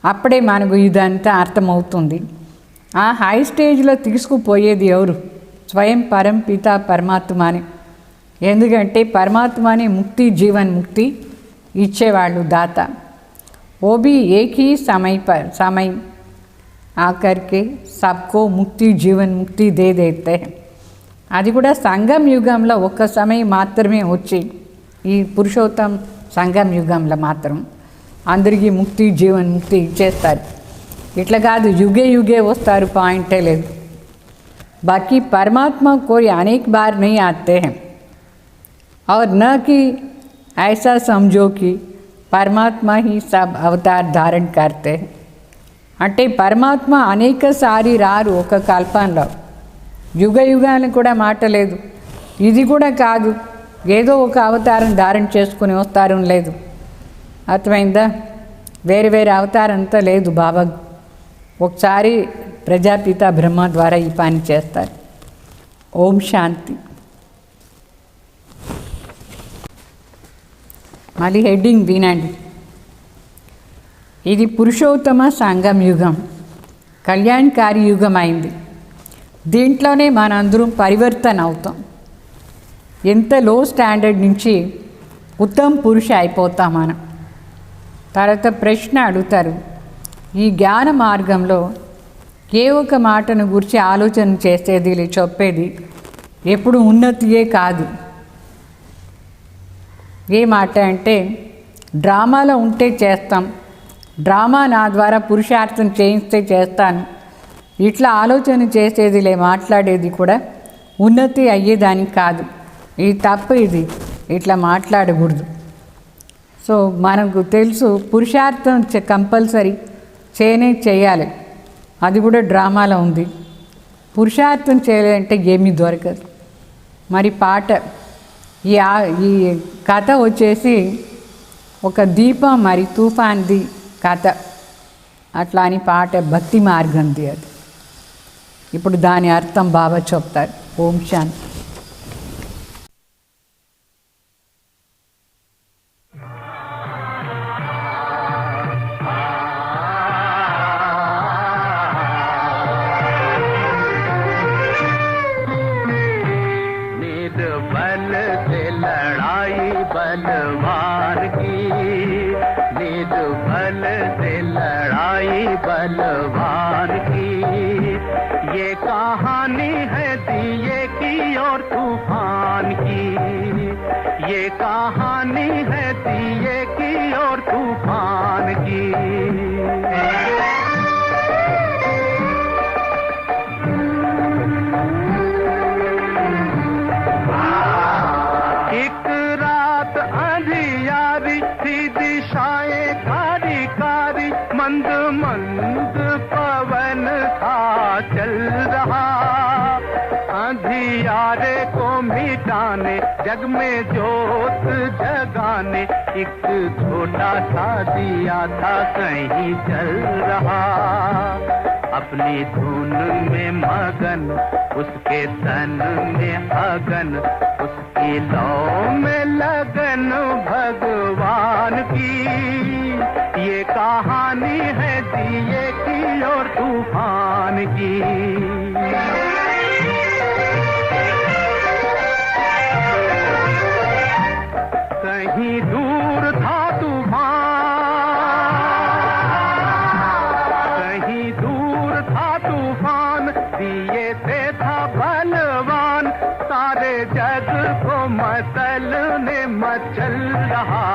అప్పుడే మనకు ఇదంతా అర్థమవుతుంది. ఆ హై స్టేజ్లో తీసుకుపోయేది ఎవరు? స్వయం పరంపిత పరమాత్మని. ఎందుకంటే పరమాత్మని ముక్తి, జీవన్ ముక్తి ఇచ్చేవాళ్ళు దాత. वो भी एक ही समय आकर के सबको ముక్తి జీవన్ ముక్తి దే దేతే. అది కూడా సంగం యుగంలో ఒక్క సమయం మాత్రమే వచ్చి, ఈ పురుషోత్తం సంగం యుగంలో మాత్రం అందరికీ ముక్తి జీవన్ ముక్తి ఇచ్చేస్తారు. ఇట్లా కాదు యుగే యుగే వస్తారు, పాయింటే లేదు. बाकी परमात्मा कोई अनेक बार नहीं आते हैं और न कि ऐसा समझो कि परमात्मा ही सब अवतार धारण करते हैं. అంటే పరమాత్మ అనేక సారి రారు ఒక కల్పంలో, యుగ యుగాన్ని కూడా మాట లేదు. ఇది కూడా కాదు ఏదో ఒక అవతారం ధారణ చేసుకుని వస్తారు లేదు. అర్థమైందా? వేరే వేరే అవతారం అంతా లేదు. బాబా ఒకసారి ప్రజాపిత బ్రహ్మ ద్వారా ఈ పని చేస్తారు. ఓం శాంతి. మళ్ళీ హెడ్డింగ్ వినండి. ఇది పురుషోత్తమ సంగం యుగం, కళ్యాణకారి యుగం అయింది. దీంట్లోనే మనందరం పరివర్తన అవుతాం. ఎంత లో స్టాండర్డ్ నుంచి ఉత్తమ పురుష అయిపోతాం మనం. తర్వాత ప్రశ్న అడుగుతారు, ఈ జ్ఞాన మార్గంలో ఏ ఒక మాటను గురించి ఆలోచన చేసేది చెప్పేది ఎప్పుడు ఉన్నతియే కాదు. ఏ మాట అంటే డ్రామాలో ఉంటే చేస్తాం, డ్రామా నా ద్వారా పురుషార్థం చేయిస్తే చేస్తాను, ఇట్లా ఆలోచన చేసేదిలే, మాట్లాడేది కూడా ఉన్నతి అయ్యేదానికి కాదు. ఇది తప్పు, ఇది ఇట్లా మాట్లాడకూడదు. సో మనకు తెలుసు పురుషార్థం కంపల్సరీ చేయాలి, అది కూడా డ్రామాలో ఉంది. పురుషార్థం చేయాలంటే ఏమీ దొరకదు. మరి పాట, ఈ కథ వచ్చేసి ఒక దీపం మరి తుఫాన్ది కథ, అట్లా అని పాట భక్తి మార్గంది అది. ఇప్పుడు దాని అర్థం బాబా చెప్తారు. ఓం శాంతి. बलवान की ये कहानी है दिए की और तूफान की, ये कहानी है दिए की और तूफान की। एक रात अंधियारी थी, दिशाएं कारी कारी, मंद मंद पवन था चल रहा। अंधियारे को मिटाने, जग में जोत जगाने, एक छोटा सा दिया था कहीं चल रहा। अपनी धुन में मगन, उसके तन में अगन, उसकी लौ में लगन भगवान की। ये कहानी है दिए की और तूफान की। कहीं दूर था तूफान, कहीं दूर था तूफान, दिए से था बलवान। सारे जग को मचलने मचल रहा।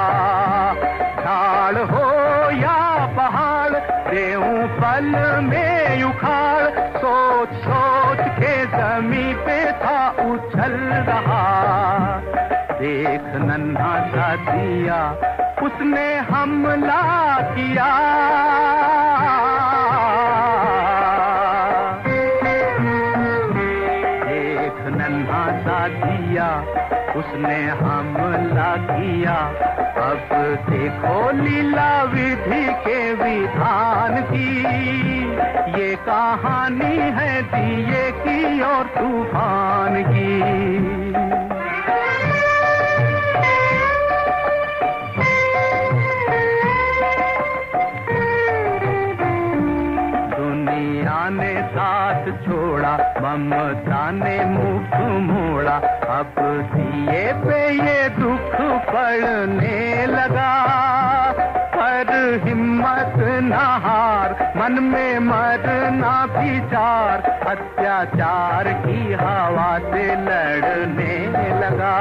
ढाल हो या पहाड़, देऊं पल में उखाड़, सोच सोच के जमीन पे था उछल रहा। देख नन्हा सा दिया, उसने हमला किया। देख एक नन्हा सा दिया उसने हमला किया। अब देखो लीला विधि के विधान की, ये कहानी है दिए की और तूफान की। ने साथ छोड़ा ममता ने मुख मोड़ा, अब दिए पे ये दुख पड़ने लगा। पर हिम्मत न हार, मन में मरना विचार, अत्याचार की हवा से लड़ने लगा।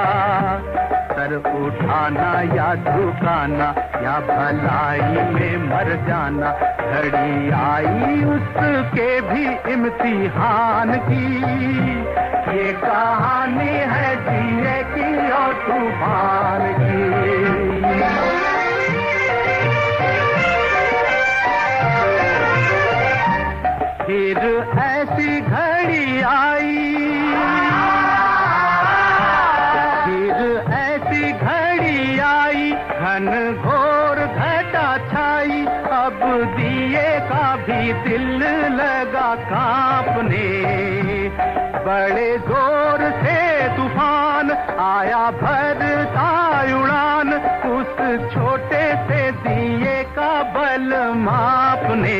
सर उठाना या झुकाना या भलाई में मर जाना, घड़ी आई उसके भी इम्तिहान की। ये कहानी है जिए की और तूफान की। फिर ऐसी घड़ी आई, फिर ऐसी घड़ी आई, घन घोर घटा छाई। अब दिए का भी दिल लगा कांपने, बड़े जोर से तूफान आया भरता उड़ान, उस छोटे से दिए का बल मापने।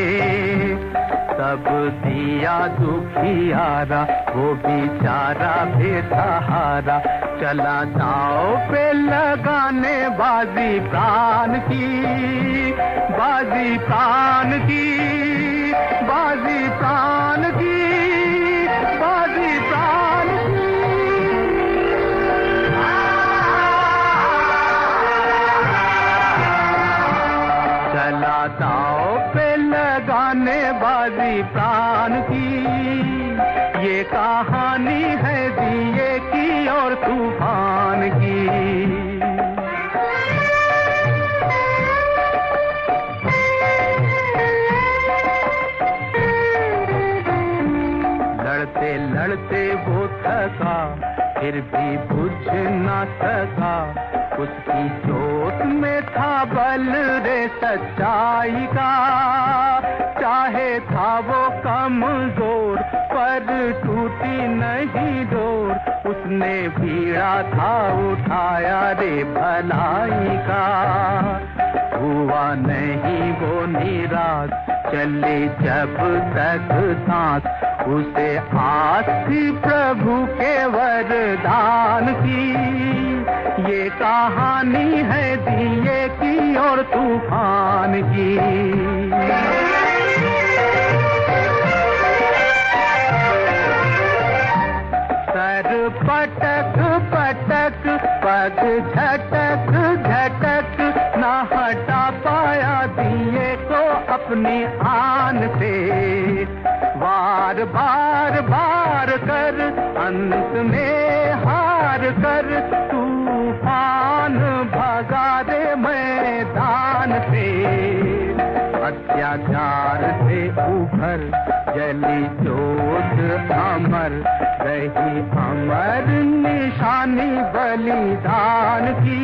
तब दिया दुखियारा वो बेचारा बेसहारा, चला दांव पे लगाने बाजी प्राण की, बाजी प्राण की, बाजी प्राण की, बाजी प्राण की। चला दांव पे लगाने बाजी प्राण की, ये कहानी है दिए की और तूफान की। लड़ते लड़ते वो थका, फिर भी बुझ ना सका, उसकी चोट में था बल रे सच्चाई का। चाहे था वो कमजोर पर टूटी नहीं डोर, उसने बीड़ा था उठाया रे भलाई का। हुआ नहीं वो निराश, चले जब तक सांस, उसे आस थी प्रभु के वरदान की। ये कहानी है दिए की और तूफान की। सर पटक पटक पग झटक झटक, न हटा पाया दिए को अपनी आन से। बार बार बार कर अंत में हार कर, तूफान भगा दे मैदान से। अत्याचार से उभर जली जोत अमर, रही अमर निशानी बलिदान की।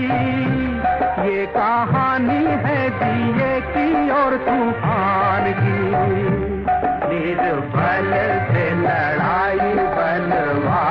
ये कहानी है दिए की और तूफान की। निर्बल से लड़ाई बलवान